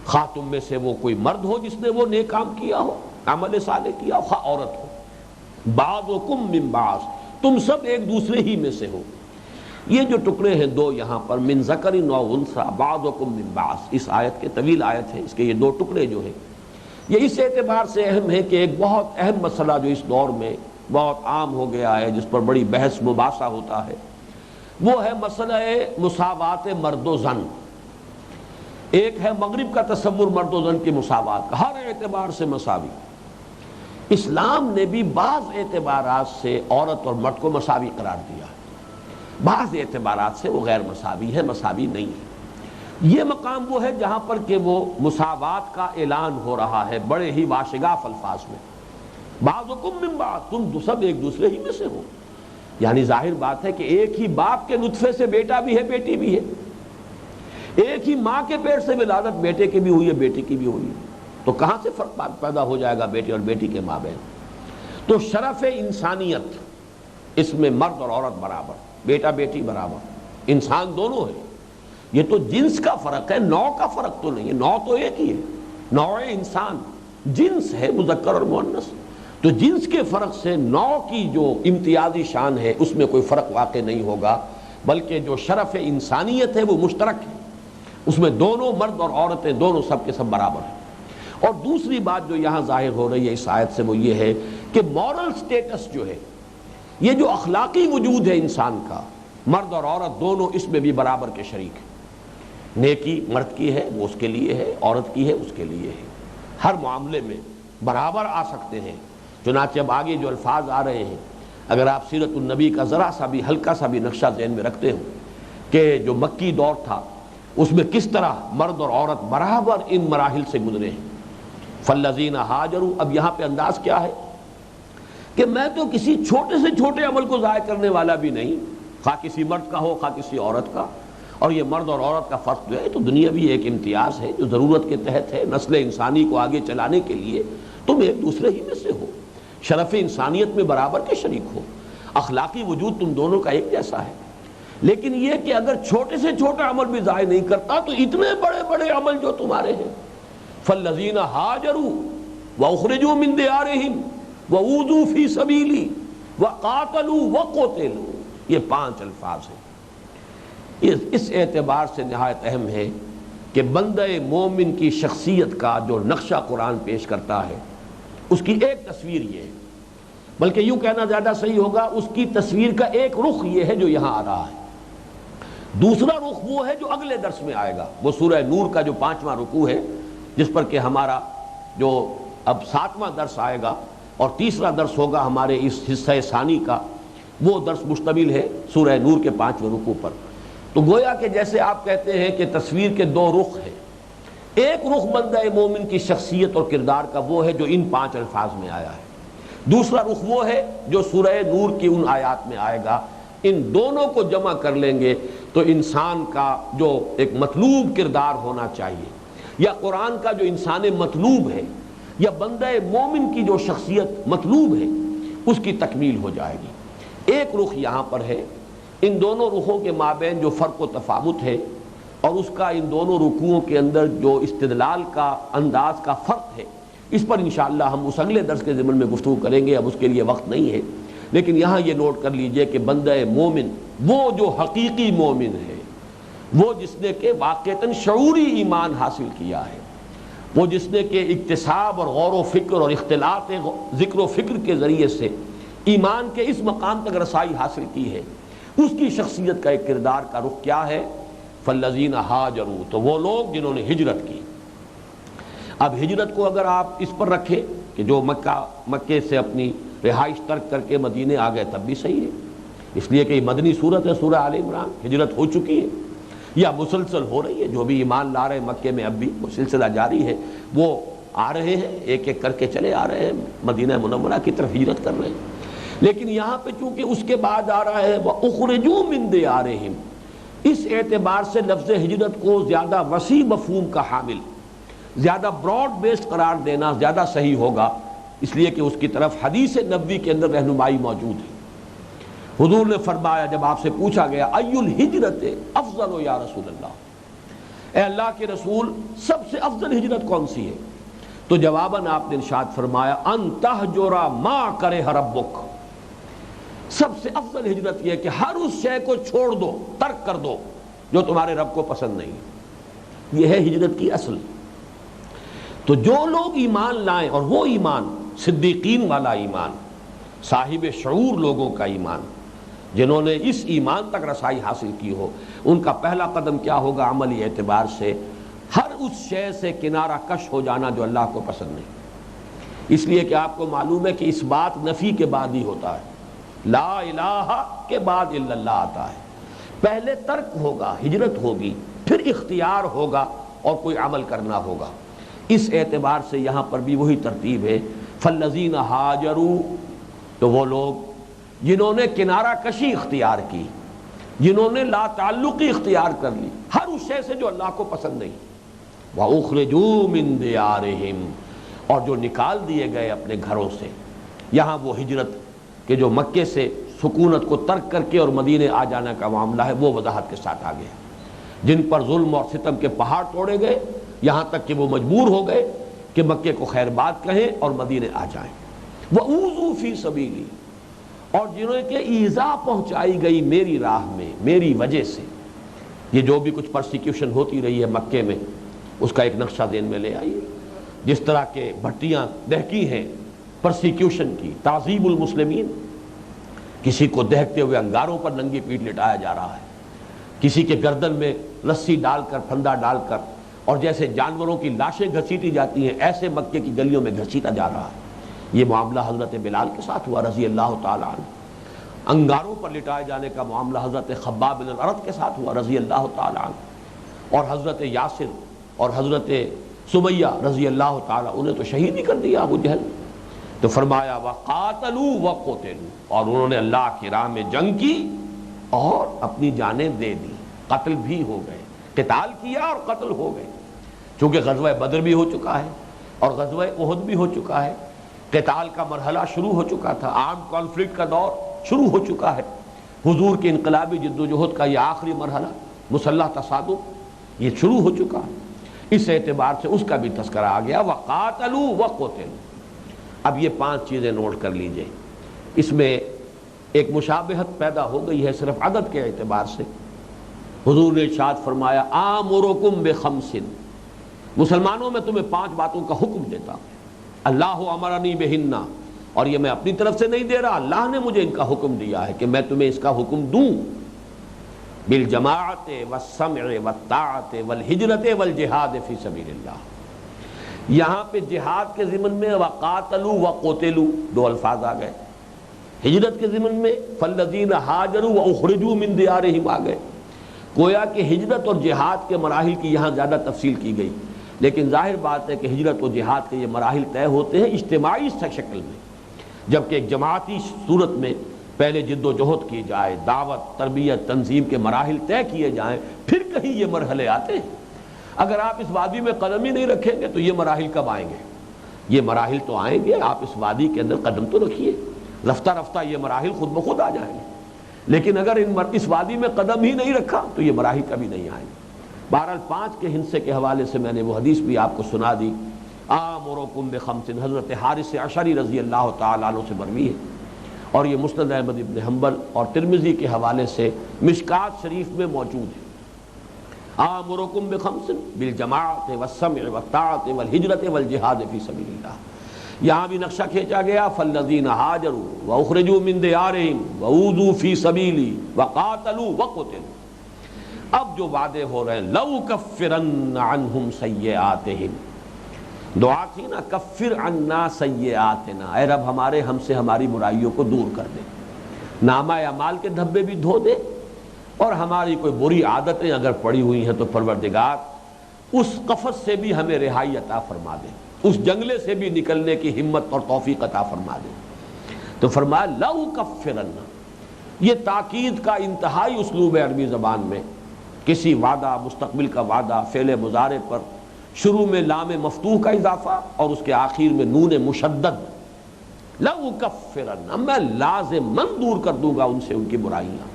S1: خواہ تم میں سے وہ کوئی مرد ہو جس نے وہ نیک کام کیا ہو، عمل صالح کیا ہو، خواہ عورت ہو، بعضکم من بعض، تم سب ایک دوسرے ہی میں سے ہو۔ یہ جو ٹکڑے ہیں دو یہاں پر من ذکر او انثی بعضکم من بعض، اس آیت کے طویل آیت ہے، اس کے یہ دو ٹکڑے جو ہیں یہ اس اعتبار سے اہم ہے کہ ایک بہت اہم مسئلہ جو اس دور میں بہت عام ہو گیا ہے، جس پر بڑی بحث مباحثہ ہوتا ہے، وہ ہے مسئلہ مساوات مرد و زن۔ ایک ہے مغرب کا تصور مرد و زن کی مساوات کا، ہر اعتبار سے مساوی۔ اسلام نے بھی بعض اعتبارات سے عورت اور مرد کو مساوی قرار دیا، بعض اعتبارات سے وہ غیر مساوی ہے، مساوی نہیں ہے۔ یہ مقام وہ ہے جہاں پر کہ وہ مساوات کا اعلان ہو رہا ہے بڑے ہی واشگاف الفاظ میں، بعضکم من بعض، تم سب ایک دوسرے ہی میں سے ہو۔ یعنی ظاہر بات ہے کہ ایک ہی باپ کے نطفے سے بیٹا بھی ہے، بیٹی بھی ہے، ایک ہی ماں کے پیٹ سے ولادت بیٹے کی بھی ہوئی ہے، بیٹی کی بھی ہوئی ہے، تو کہاں سے فرق پیدا ہو جائے گا بیٹے اور بیٹی کے مابین؟ تو شرف انسانیت اس میں مرد اور عورت برابر، بیٹا بیٹی برابر، انسان دونوں ہیں۔ یہ تو جنس کا فرق ہے، نوع کا فرق تو نہیں ہے، نوع تو ایک ہی ہے، نوع انسان جنس ہے مذکر اور مؤنث، تو جنس کے فرق سے نوع کی جو امتیازی شان ہے اس میں کوئی فرق واقع نہیں ہوگا، بلکہ جو شرف انسانیت ہے وہ مشترک ہے، اس میں دونوں مرد اور عورتیں دونوں سب کے سب برابر ہیں۔ اور دوسری بات جو یہاں ظاہر ہو رہی ہے اس آیت سے وہ یہ ہے کہ مورل سٹیٹس جو ہے، یہ جو اخلاقی وجود ہے انسان کا، مرد اور عورت دونوں اس میں بھی برابر کے شریک ہیں۔ نیکی مرد کی ہے وہ اس کے لیے ہے، عورت کی ہے اس کے لیے ہے، ہر معاملے میں برابر آ سکتے ہیں۔ چنانچہ اب آگے جو الفاظ آ رہے ہیں، اگر آپ سیرت النبی کا ذرا سا بھی ہلکا سا بھی نقشہ ذہن میں رکھتے ہو کہ جو مکی دور تھا اس میں کس طرح مرد اور عورت برابر ان مراحل سے گزرے ہیں۔ فالذین ہاجروا، اب یہاں پہ انداز کیا ہے کہ میں تو کسی چھوٹے سے چھوٹے عمل کو ضائع کرنے والا بھی نہیں، خواہ کسی مرد کا ہو خواہ کسی عورت کا، اور یہ مرد اور عورت کا فرق جو ہے تو دنیا بھی ایک امتیاز ہے جو ضرورت کے تحت ہے، نسل انسانی کو آگے چلانے کے لیے تم ایک دوسرے ہی میں سے ہو، شرف انسانیت میں برابر کے شریک ہو، اخلاقی وجود تم دونوں کا ایک جیسا ہے۔ لیکن یہ کہ اگر چھوٹے سے چھوٹا عمل بھی ضائع نہیں کرتا تو اتنے بڑے بڑے عمل جو تمہارے ہیں، فالذین ہاجروا واخرجوا من دیارہم وأوذوا فی سبیلی وقاتلوا وقتلوا، یہ 5 الفاظ ہیں۔ اس اعتبار سے نہایت اہم ہے کہ بندہ مومن کی شخصیت کا جو نقشہ قرآن پیش کرتا ہے اس کی ایک تصویر یہ ہے، بلکہ یوں کہنا زیادہ صحیح ہوگا اس کی تصویر کا ایک رخ یہ ہے جو یہاں آ رہا ہے، دوسرا رخ وہ ہے جو اگلے درس میں آئے گا، وہ سورہ نور کا جو 5واں رکوع ہے جس پر کہ ہمارا جو اب 7واں درس آئے گا اور تیسرا درس ہوگا ہمارے اس حصہ ثانی کا، وہ درس مشتمل ہے سورہ نور کے 5ویں رکوع پر۔ تو گویا کہ جیسے آپ کہتے ہیں کہ تصویر کے 2 رخ ہیں، ایک رخ بندہ مومن کی شخصیت اور کردار کا وہ ہے جو ان 5 الفاظ میں آیا ہے، دوسرا رخ وہ ہے جو سورہ نور کی ان آیات میں آئے گا۔ ان دونوں کو جمع کر لیں گے تو انسان کا جو ایک مطلوب کردار ہونا چاہیے، یا قرآن کا جو انسان مطلوب ہے، یا بندہ مومن کی جو شخصیت مطلوب ہے، اس کی تکمیل ہو جائے گی۔ ایک رخ یہاں پر ہے ان دونوں رخوں کے مابین جو فرق و تفاوت ہے اور اس کا ان دونوں رکوعوں کے اندر جو استدلال کا انداز کا فرق ہے، اس پر انشاءاللہ ہم اس اگلے درس کے ضمن میں گفتگو کریں گے، اب اس کے لیے وقت نہیں ہے۔ لیکن یہاں یہ نوٹ کر لیجئے کہ بندہ مومن وہ جو حقیقی مومن ہے، وہ جس نے کہ واقعتاً شعوری ایمان حاصل کیا ہے، وہ جس نے کہ اکتساب اور غور و فکر اور اختلاط ذکر و فکر کے ذریعے سے ایمان کے اس مقام تک رسائی حاصل کی ہے، اس کی شخصیت کا ایک کردار کا رخ کیا ہے؟ فالذین ہاجروا، تو وہ لوگ جنہوں نے ہجرت کی۔ اب ہجرت کو اگر آپ اس پر رکھیں کہ جو مکے سے اپنی رہائش ترک کر کے مدینے آ گئے، تب بھی صحیح ہے، اس لیے کہ یہ مدنی صورت ہے، سورہ آل عمران، ہجرت ہو چکی ہے یا مسلسل ہو رہی ہے، جو بھی ایمان لا رہے ہیں مکے میں اب بھی وہ سلسلہ جاری ہے، وہ آ رہے ہیں ایک ایک کر کے چلے آ رہے ہیں، مدینہ منورہ کی طرف ہجرت کر رہے ہیں۔ لیکن یہاں پہ چونکہ اس کے بعد آ رہا ہے وَأُخْرِجُوا مِن دِيَارِهِمْ، اس اعتبار سے لفظ ہجرت کو زیادہ وسیع مفہوم کا حامل، زیادہ براڈ بیسڈ قرار دینا زیادہ صحیح ہوگا، اس لیے کہ اس کی طرف حدیث نبوی کے اندر رہنمائی موجود ہے۔ حضور نے فرمایا جب آپ سے پوچھا گیا ای الہجرت افضل یا رسول اللہ، اے اللہ کے رسول سب سے افضل ہجرت کون سی ہے؟ تو جواباً آپ نے ارشاد فرمایا ان تہجر ما کرہ ربک، سب سے افضل ہجرت یہ ہے کہ ہر اس شے کو چھوڑ دو، ترک کر دو جو تمہارے رب کو پسند نہیں ہے۔ یہ ہے ہجرت کی اصل۔ تو جو لوگ ایمان لائیں، اور وہ ایمان صدیقین والا ایمان، صاحب شعور لوگوں کا ایمان، جنہوں نے اس ایمان تک رسائی حاصل کی ہو، ان کا پہلا قدم کیا ہوگا عملی اعتبار سے؟ ہر اس شے سے کنارہ کش ہو جانا جو اللہ کو پسند نہیں۔ اس لیے کہ آپ کو معلوم ہے کہ اس بات نفی کے بعد ہی ہوتا ہے، لا الہ کے بعد الا اللہ آتا ہے۔ پہلے ترک ہوگا، ہجرت ہوگی، پھر اختیار ہوگا اور کوئی عمل کرنا ہوگا۔ اس اعتبار سے یہاں پر بھی وہی ترتیب ہے، فالذین ہاجروا، تو وہ لوگ جنہوں نے کنارہ کشی اختیار کی، جنہوں نے لا تعلقی اختیار کر لی ہر اس شے سے جو اللہ کو پسند نہیں، وَأُخْرِجُوا مِن دِيَارِهِمْ، اور جو نکال دیے گئے اپنے گھروں سے۔ یہاں وہ ہجرت کہ جو مکے سے سکونت کو ترک کر کے اور مدینے آ جانے کا معاملہ ہے، وہ وضاحت کے ساتھ آ گیا، جن پر ظلم اور ستم کے پہاڑ توڑے گئے، یہاں تک کہ وہ مجبور ہو گئے کہ مکے کو خیر بات کہیں اور مدینے آ جائیں۔ وَأُوذُوا فِي سَبِيلِي، اور جنہوں کے ایذا پہنچائی گئی میری راہ میں، میری وجہ سے۔ یہ جو بھی کچھ پرسیکیوشن ہوتی رہی ہے مکے میں، اس کا ایک نقشہ ذہن میں لے آئیے، جس طرح کے بھٹیاں دہکی ہیں پرسیکیوشن کی، تعذیب المسلمین، کسی کو دہکتے ہوئے انگاروں پر ننگی پیٹھ لٹایا جا رہا ہے، کسی کے گردن میں رسی ڈال کر، پھندا ڈال کر، اور جیسے جانوروں کی لاشیں گھسیٹی جاتی ہیں ایسے مکے کی گلیوں میں گھسیٹا جا رہا ہے۔ یہ معاملہ حضرت بلال کے ساتھ ہوا رضی اللہ تعالیٰ عنہ، انگاروں پر لٹائے جانے کا معاملہ حضرت خباب بن الارت کے ساتھ ہوا رضی اللہ تعالیٰ عنہ، اور حضرت یاسر اور حضرت سمیہ رضی اللہ تعالیٰ، انہیں تو شہید ہی کر دیا ابو جہل۔ تو فرمایا وَقَاتَلُوا وَقُتِلُوا، اور انہوں نے اللہ کی راہ میں جنگ کی اور اپنی جانیں دے دی، قتل بھی ہو گئے، قتال کیا اور قتل ہو گئے، چونکہ غزوہ بدر بھی ہو چکا ہے اور غزوہ احد بھی ہو چکا ہے، قتال کا مرحلہ شروع ہو چکا تھا، عام کانفلکٹ کا دور شروع ہو چکا ہے، حضور کی انقلابی جد و جہد کا یہ آخری مرحلہ مسلح تصادم یہ شروع ہو چکا ہے۔ اس اعتبار سے اس کا بھی تذکرہ آ گیا وَقَاتَلُوا وَقُتِلُوا۔ اب یہ 5 چیزیں نوٹ کر لیجئے، اس میں ایک مشابہت پیدا ہو گئی ہے صرف عدد کے اعتبار سے۔ حضور نے ارشاد فرمایا آمرکم بخمس، مسلمانوں میں تمہیں 5 باتوں کا حکم دیتا ہوں، اللہ امرنی بہن، اور یہ میں اپنی طرف سے نہیں دے رہا، اللہ نے مجھے ان کا حکم دیا ہے کہ میں تمہیں اس کا حکم دوں، بالجماعت والسمع والطاعت والہجرت والجہاد فی سبیل اللہ۔ یہاں پہ جہاد کے ضمن میں وقاتلوا وقتلوا 2 الفاظ آ گئے، ہجرت کے ضمن میں فالذین ہاجروا واخرجوا من دیارہم آ گئے۔ گویا کہ ہجرت اور جہاد کے مراحل کی یہاں زیادہ تفصیل کی گئی، لیکن ظاہر بات ہے کہ ہجرت و جہاد کے یہ مراحل طے ہوتے ہیں اجتماعی شکل میں، جبکہ ایک جماعتی صورت میں پہلے جد و جہد کی جائے، دعوت، تربیت، تنظیم کے مراحل طے کیے جائیں، پھر کہیں یہ مرحلے آتے ہیں۔ اگر آپ اس وادی میں قدم ہی نہیں رکھیں گے تو یہ مراحل کب آئیں گے؟ یہ مراحل تو آئیں گے، آپ اس وادی کے اندر قدم تو رکھیے، رفتہ رفتہ یہ مراحل خود بخود آ جائیں گے۔ لیکن اگر اس وادی میں قدم ہی نہیں رکھا تو یہ براہی کبھی نہیں آئیں گے۔ بہرحال 5 کے ہندسے کے حوالے سے میں نے وہ حدیث بھی آپ کو سنا دی، آمرکم بخمس، حضرت حارث اشعری رضی اللہ تعالیٰ عنہ سے مروی ہے، اور یہ مسند احمد ابن حنبل اور ترمذی کے حوالے سے مشکات شریف میں موجود ہے۔ آمرکم بخمس بالجماعت والسمع والطاعت والہجرت والجہاد فی سبیل اللہ۔ یہاں بھی نقشہ کھینچا گیا، فالذین ہاجروا واخرجوا من دیارہم واوذوا فی سبیلی وقاتلوا وقتلوا۔ اب جو وعدے ہو رہے ہیں، لو کفرن عنہم سیئاتہم، دعا تھی نا، کفر عنا سیئاتنا، اے رب ہم سے ہماری برائیوں کو دور کر دے، نامہ اعمال کے دھبے بھی دھو دے، اور ہماری کوئی بری عادتیں اگر پڑی ہوئی ہیں تو پروردگار اس قفس سے بھی ہمیں رہائی عطا فرما دے، اس جنگلے سے بھی نکلنے کی ہمت اور توفیق عطا فرما دے۔ تو فرمایا لو کفرن، یہ تاکید کا انتہائی اسلوب ہے عربی زبان میں، کسی وعدہ، مستقبل کا وعدہ، فعل مضارع پر شروع میں لام مفتوح کا اضافہ اور اس کے آخر میں نون مشدد، لو کفرن، میں لازماً دور کر دوں گا ان سے ان کی برائیاں،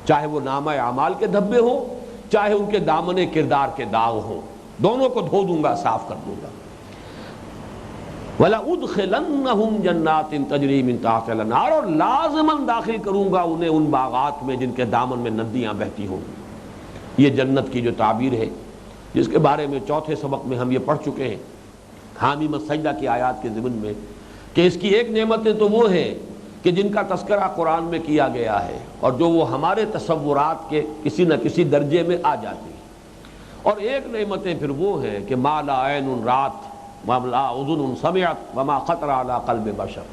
S1: چاہے وہ نامہ اعمال کے دھبے ہوں، چاہے ان کے دامن کردار کے داغ ہوں، دونوں کو دھو دوں گا، صاف کر دوں گا۔ وَلَأُدْخِلَنَّهُمْ جَنَّاتٍ تَجْرِي مِن تَحْتِهَا الْأَنْهَارُ، اور لازماً داخل کروں گا انہیں ان باغات میں جن کے دامن میں ندیاں بہتی ہوں گی۔ یہ جنت کی جو تعبیر ہے، جس کے بارے میں چوتھے سبق میں ہم یہ پڑھ چکے ہیں، حامیم السجدہ کی آیات کے ضمن میں، کہ اس کی ایک نعمتیں تو وہ ہیں کہ جن کا تذکرہ قرآن میں کیا گیا ہے اور جو وہ ہمارے تصورات کے کسی نہ کسی درجے میں آ جاتی ہیں، اور ایک نعمتیں پھر وہ ہیں کہ ما لا عین رات وما لا اذن سمعت وما خطر علی قلب بشر۔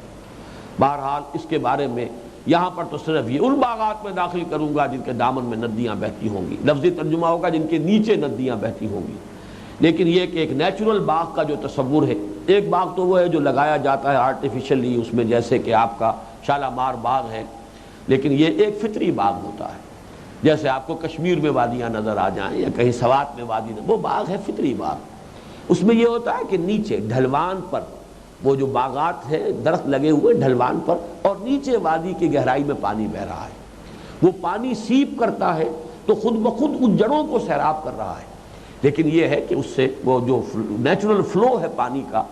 S1: بہرحال اس کے بارے میں یہاں پر تو صرف یہ ان باغات میں داخل کروں گا جن کے دامن میں ندیاں بہتی ہوں گی، لفظی ترجمہ ہوگا جن کے نیچے ندیاں بہتی ہوں گی، لیکن یہ کہ ایک نیچرل باغ کا جو تصور ہے، ایک باغ تو وہ ہے جو لگایا جاتا ہے آرٹیفیشلی، اس میں جیسے کہ آپ کا شالامار باغ ہے، لیکن یہ ایک فطری باغ ہوتا ہے، جیسے آپ کو کشمیر میں وادیاں نظر آ جائیں یا کہیں سوات میں وادی، وہ باغ ہے فطری باغ۔ اس میں یہ ہوتا ہے کہ نیچے ڈھلوان پر وہ جو باغات ہیں، درخت لگے ہوئے ڈھلوان پر، اور نیچے وادی کی گہرائی میں پانی بہ رہا ہے، وہ پانی سیپ کرتا ہے تو خود بخود ان جڑوں کو سیراب کر رہا ہے، لیکن یہ ہے کہ اس سے وہ جو نیچرل فلو ہے پانی کا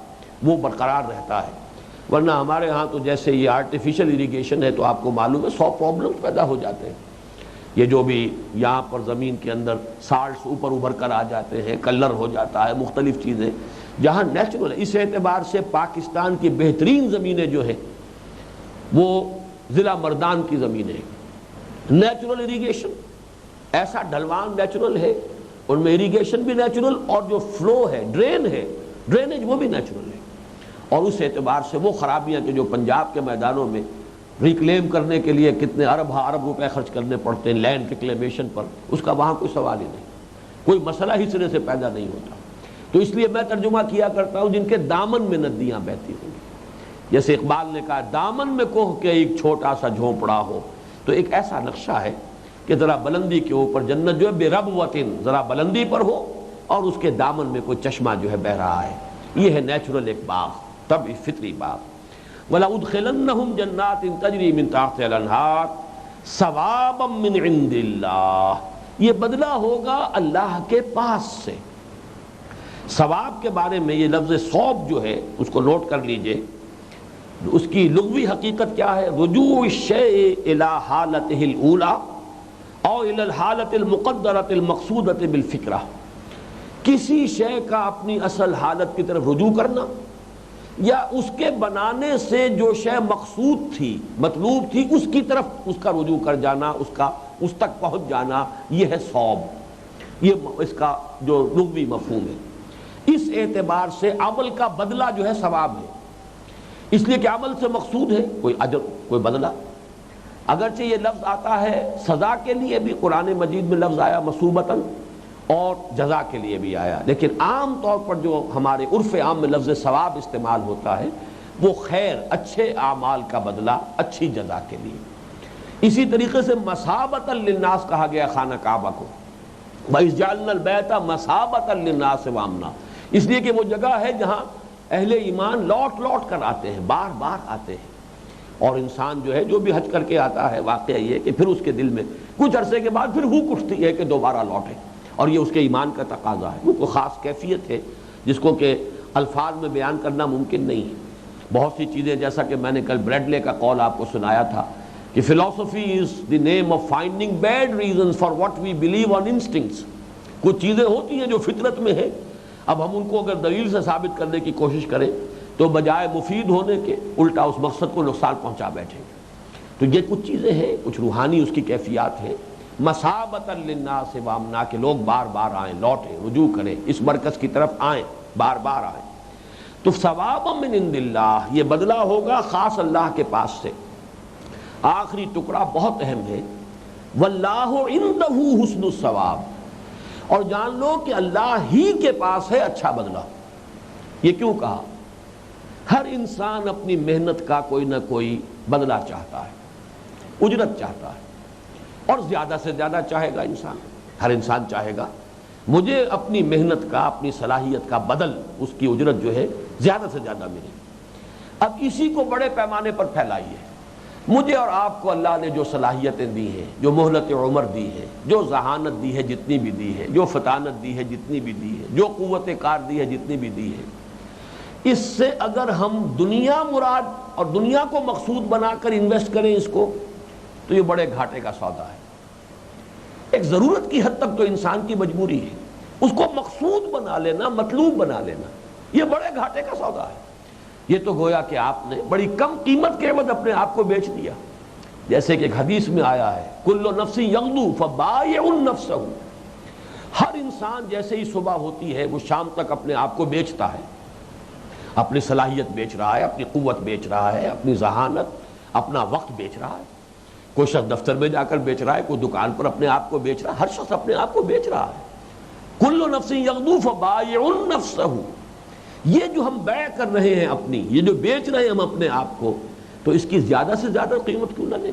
S1: وہ برقرار رہتا ہے، ورنہ ہمارے ہاں تو جیسے یہ آرٹیفیشل اریگیشن ہے تو آپ کو معلوم ہے 100 پرابلمز پیدا ہو جاتے ہیں۔ یہ جو بھی یہاں پر زمین کے اندر سالٹس اوپر ابھر کر آ جاتے ہیں، کلر ہو جاتا ہے، مختلف چیزیں، جہاں نیچرل ہے۔ اس اعتبار سے پاکستان کی بہترین زمینیں جو ہیں وہ ضلع مردان کی زمینیں ہیں، نیچرل اریگیشن، ایسا ڈھلوان نیچرل ہے، ان میں اریگیشن بھی نیچرل، اور جو فلو ہے، ڈرین ہے، ڈرینیج وہ بھی نیچرل ہے، اور اس اعتبار سے وہ خرابیاں کہ جو پنجاب کے میدانوں میں ریکلیم کرنے کے لیے کتنے ارب روپے خرچ کرنے پڑتے ہیں لینڈ ریکلیمیشن پر، اس کا وہاں کوئی سوال ہی نہیں، کوئی مسئلہ ہی سرے سے پیدا نہیں ہوتا۔ تو اس لیے میں ترجمہ کیا کرتا ہوں جن کے دامن میں ندیاں بہتی ہوں گی، جیسے اقبال نے کہا دامن میں کوہ کے ایک چھوٹا سا جھونپڑا ہو، تو ایک ایسا نقشہ ہے کہ ذرا بلندی کے اوپر جنت جو ہے بے ربوتن، ذرا بلندی پر ہو، اور اس کے دامن میں کوئی چشمہ جو ہے بہ رہا ہے، یہ ہے نیچرل ایک باغ، تب فطری باغ۔ وَلَأُدْخِلَنَّهُمْ جَنَّاتٍ تَجْرِي مِن تَحْتِهَا الْأَنْهَارُ ثَوَابًا مِّنْ عِندِ اللَّهِ، یہ بدلہ ہوگا اللہ کے پاس سے۔ ثواب کے بارے میں یہ لفظ ثواب جو ہے اس کو نوٹ کر لیجئے، اس کی لغوی حقیقت کیا ہے؟ رجوع الشیء الى حالته الاولى او الى الحالة المقدرة المقصودة بالفکرہ، کسی شے کا اپنی اصل حالت کی طرف رجوع کرنا، یا اس کے بنانے سے جو شے مقصود تھی، مطلوب تھی، اس کی طرف اس کا رجوع کر جانا، اس تک پہنچ جانا، یہ ہے ثواب، یہ اس کا جو لغوی مفہوم ہے۔ اس اعتبار سے عمل کا بدلہ جو ہے ثواب ہے، اس لیے کہ عمل سے مقصود ہے کوئی اجر، کوئی بدلہ۔ اگرچہ یہ لفظ آتا ہے سزا کے لیے بھی، قرآن مجید میں لفظ آیا مثوبتاً، اور جزا کے لیے بھی آیا، لیکن عام طور پر جو ہمارے عرف عام میں لفظ ثواب استعمال ہوتا ہے وہ خیر، اچھے اعمال کا بدلہ، اچھی جزا کے لیے۔ اسی طریقے سے مثابۃ للناس کہا گیا خانہ کعبہ کو، وَإِذْ جَعَلْنَا الْبَيْتَ مَثَابَةً لِلنَّاسِ وَأَمْنًا، اس لیے کہ وہ جگہ ہے جہاں اہل ایمان لوٹ لوٹ کر آتے ہیں، بار بار آتے ہیں، اور انسان جو ہے جو بھی حج کر کے آتا ہے واقعہ یہ کہ پھر اس کے دل میں کچھ عرصے کے بعد پھر ہوک اٹھتی ہے کہ دوبارہ لوٹے، اور یہ اس کے ایمان کا تقاضا ہے، وہ کوئی خاص کیفیت ہے جس کو کہ الفاظ میں بیان کرنا ممکن نہیں ہے۔ بہت سی چیزیں، جیسا کہ میں نے کل بریڈلے کا قول آپ کو سنایا تھا کہ philosophy is the name of finding bad reasons for what we believe on instincts. کچھ چیزیں ہوتی ہیں جو فطرت میں ہے، اب ہم ان کو اگر دلیل سے ثابت کرنے کی کوشش کریں تو بجائے مفید ہونے کے الٹا اس مقصد کو نقصان پہنچا بیٹھیں گے۔ تو یہ کچھ چیزیں ہیں، کچھ روحانی اس کی کیفیات ہیں، مثابۃ للناس وامنا، کہ لوگ بار بار آئیں، لوٹیں، رجوع کریں، اس مرکز کی طرف آئیں، بار بار آئیں۔ تو ثوابا من عند اللہ، یہ بدلہ ہوگا خاص اللہ کے پاس سے۔ آخری ٹکڑا بہت اہم ہے، واللہ عندہ حسن الثواب، اور جان لو کہ اللہ ہی کے پاس ہے اچھا بدلہ۔ یہ کیوں کہا؟ ہر انسان اپنی محنت کا کوئی نہ کوئی بدلہ چاہتا ہے، اجرت چاہتا ہے، اور زیادہ سے زیادہ چاہے گا انسان۔ ہر انسان چاہے گا مجھے اپنی محنت کا، اپنی صلاحیت کا بدل، اس کی اجرت جو ہے زیادہ سے زیادہ ملے۔ اب اسی کو بڑے پیمانے پر پھیلائیے۔ مجھے اور آپ کو اللہ نے جو صلاحیتیں دی ہیں، جو مہلت عمر دی ہے، جو ذہانت دی ہے جتنی بھی دی ہے، جو فطانت دی ہے جتنی بھی دی ہے، جو قوت کار دی ہے جتنی بھی دی ہے، اس سے اگر ہم دنیا مراد اور دنیا کو مقصود بنا کر انویسٹ کریں اس کو، تو یہ بڑے گھاٹے کا سودا ہے۔ ایک ضرورت کی حد تک تو انسان کی مجبوری ہے، اس کو مقصود بنا لینا، مطلوب بنا لینا، یہ بڑے گھاٹے کا سودا ہے۔ یہ تو گویا کہ آپ نے بڑی کم قیمت کے عوض اپنے آپ کو بیچ دیا، جیسے کہ ایک حدیث میں آیا ہے کل نفس یغدو فبائع نفسہ، ہر انسان جیسے ہی صبح ہوتی ہے وہ شام تک اپنے آپ کو بیچتا ہے، اپنی صلاحیت بیچ رہا ہے، اپنی قوت بیچ رہا ہے، اپنی ذہانت، اپنا وقت بیچ رہا ہے۔ کوئی شخص دفتر میں جا کر بیچ رہا ہے، کوئی دکان پر اپنے آپ کو بیچ رہا ہے، ہر شخص اپنے آپ کو بیچ رہا ہے۔ کل نفس یغدو فبائع نفسہ، یہ جو ہم بیع کر رہے ہیں اپنی، یہ جو بیچ رہے ہیں ہم اپنے آپ کو، تو اس کی زیادہ سے زیادہ قیمت کیوں نہ لیں؟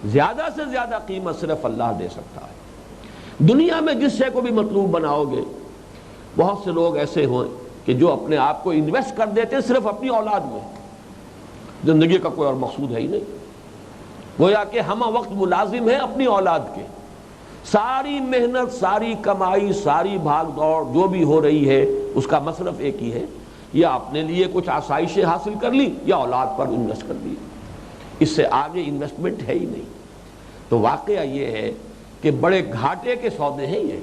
S1: زیادہ سے زیادہ قیمت صرف اللہ دے سکتا ہے۔ دنیا میں جس شے کو بھی مطلوب بناؤ گے، بہت سے لوگ ایسے ہوئے کہ جو اپنے آپ کو انویسٹ کر دیتے صرف اپنی اولاد میں، زندگی کا کوئی اور مقصود ہے ہی نہیں، گویا کہ ہمہ وقت ملازم ہے اپنی اولاد کے، ساری محنت، ساری کمائی، ساری بھاگ دوڑ جو بھی ہو رہی ہے اس کا مصرف ایک ہی ہے، یا اپنے لیے کچھ آسائشیں حاصل کر لی یا اولاد پر انویسٹ کر دی، اس سے آگے انویسٹمنٹ ہے ہی نہیں۔ تو واقعہ یہ ہے کہ بڑے گھاٹے کے سودے ہیں یہ۔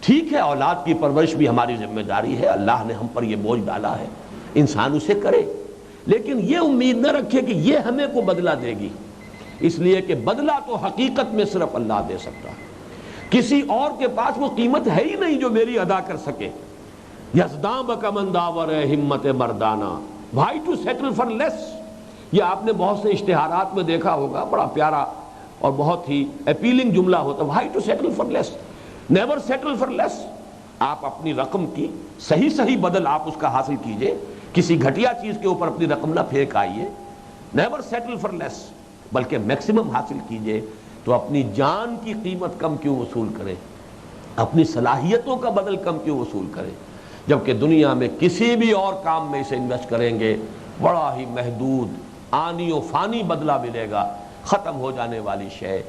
S1: ٹھیک ہے، اولاد کی پرورش بھی ہماری ذمہ داری ہے، اللہ نے ہم پر یہ بوجھ ڈالا ہے، انسان اسے کرے، لیکن یہ امید نہ رکھے کہ یہ ہمیں کو بدلہ دے گی، اس لیے کہ بدلہ تو حقیقت میں صرف اللہ دے سکتا ہے، کسی اور کے پاس وہ قیمت ہے ہی نہیں جو میری ادا کر سکے۔ یزداں بکمن داور ہمت مردانہ، بھائی ٹو سیٹل فار لیس، یہ آپ نے بہت سے اشتہارات میں دیکھا ہوگا، بڑا پیارا اور بہت ہی اپیلنگ جملہ ہوتا ہے، بھائی to settle for less, never settle for less. آپ اپنی رقم کی صحیح بدل آپ اس کا حاصل کیجئے، کسی گھٹیا چیز کے اوپر اپنی رقم نہ پھینک آئیے، نیور سیٹل فار لیس، بلکہ میکسیمم حاصل کیجئے۔ تو اپنی جان کی قیمت کم کیوں وصول کریں، اپنی صلاحیتوں کا بدل کم کیوں وصول کریں، جبکہ دنیا میں کسی بھی اور کام میں اسے انویسٹ کریں گے بڑا ہی محدود آنی و فانی بدلہ ملے گا، ختم ہو جانے والی شے۔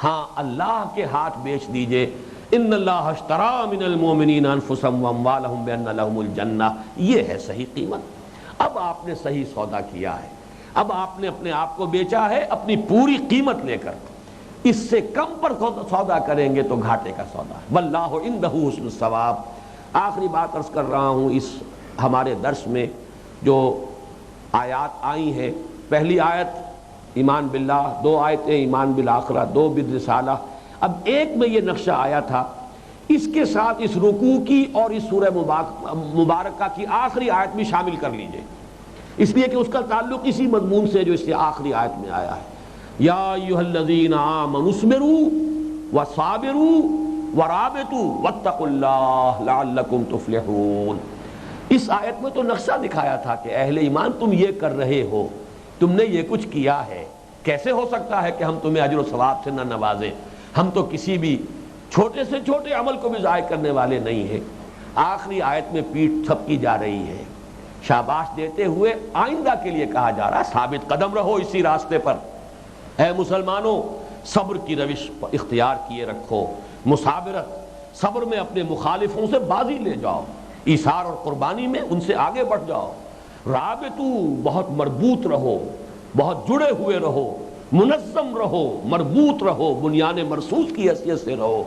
S1: ہاں، اللہ کے ہاتھ بیچ دیجئے، ان اللہ اشترى من المؤمنین انفسهم واموالهم بان لهم الجنہ، یہ ہے صحیح قیمت۔ اب آپ نے صحیح سودا کیا ہے، اب آپ نے اپنے آپ کو بیچا ہے اپنی پوری قیمت لے کر، اس سے کم پر سودا کریں گے تو گھاٹے کا سودا ہے۔ واللہ عندہ حسن الثواب۔ آخری بات عرض کر رہا ہوں، اس ہمارے درس میں جو آیات آئی ہیں، پہلی آیت ایمان باللہ، 2 آیتیں ایمان بالآخرہ، 2 بالرسالہ، اب ایک میں یہ نقشہ آیا تھا، اس کے ساتھ اس رکوع کی اور اس سورہ مبارکہ کی آخری آیت بھی شامل کر لیجئے، اس لیے کہ اس کا تعلق اسی مضمون سے جو اس سے آخری آیت میں آیا ہے۔ یا ایھا الذین آمنوا اصبروا وصابروا ورابطوا واتقوا اللہ لعلکم تفلحون۔ اس آیت میں تو نقشہ دکھایا تھا کہ اہل ایمان تم یہ کر رہے ہو، تم نے یہ کچھ کیا ہے، کیسے ہو سکتا ہے کہ ہم تمہیں اجر و ثواب سے نہ نوازیں؟ ہم تو کسی بھی چھوٹے سے چھوٹے عمل کو بھی ضائع کرنے والے نہیں ہیں۔ آخری آیت میں پیٹھ تھپکی جا رہی ہے، شاباش دیتے ہوئے آئندہ کے لیے کہا جا رہا ہے ثابت قدم رہو اسی راستے پر۔ اے مسلمانوں، صبر کی روش اختیار کیے رکھو، مصابرت، صبر میں اپنے مخالفوں سے بازی لے جاؤ، ایثار اور قربانی میں ان سے آگے بڑھ جاؤ، رابطو بہت مربوط رہو، بہت جڑے ہوئے رہو، منظم رہو، مربوط رہو، بنیان مرصوص کی حیثیت سے رہو،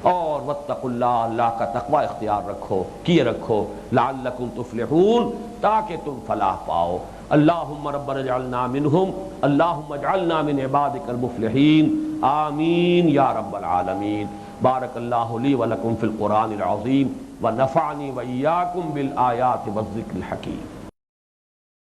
S1: اور واتقوا اللہ، اللہ کا تقوی اختیار رکھو، کیے رکھو، لعلکم تفلحون، تاکہ تم فلاح پاؤ۔ اللہم ربنا اجعلنا منہم، اللہم اجعلنا من عبادک المفلحین، آمین یا رب العالمین۔ بارک اللہ لی ولکم فی القرآن العظیم ونفعنی وإیاکم بالآیات والذکر الحکیم۔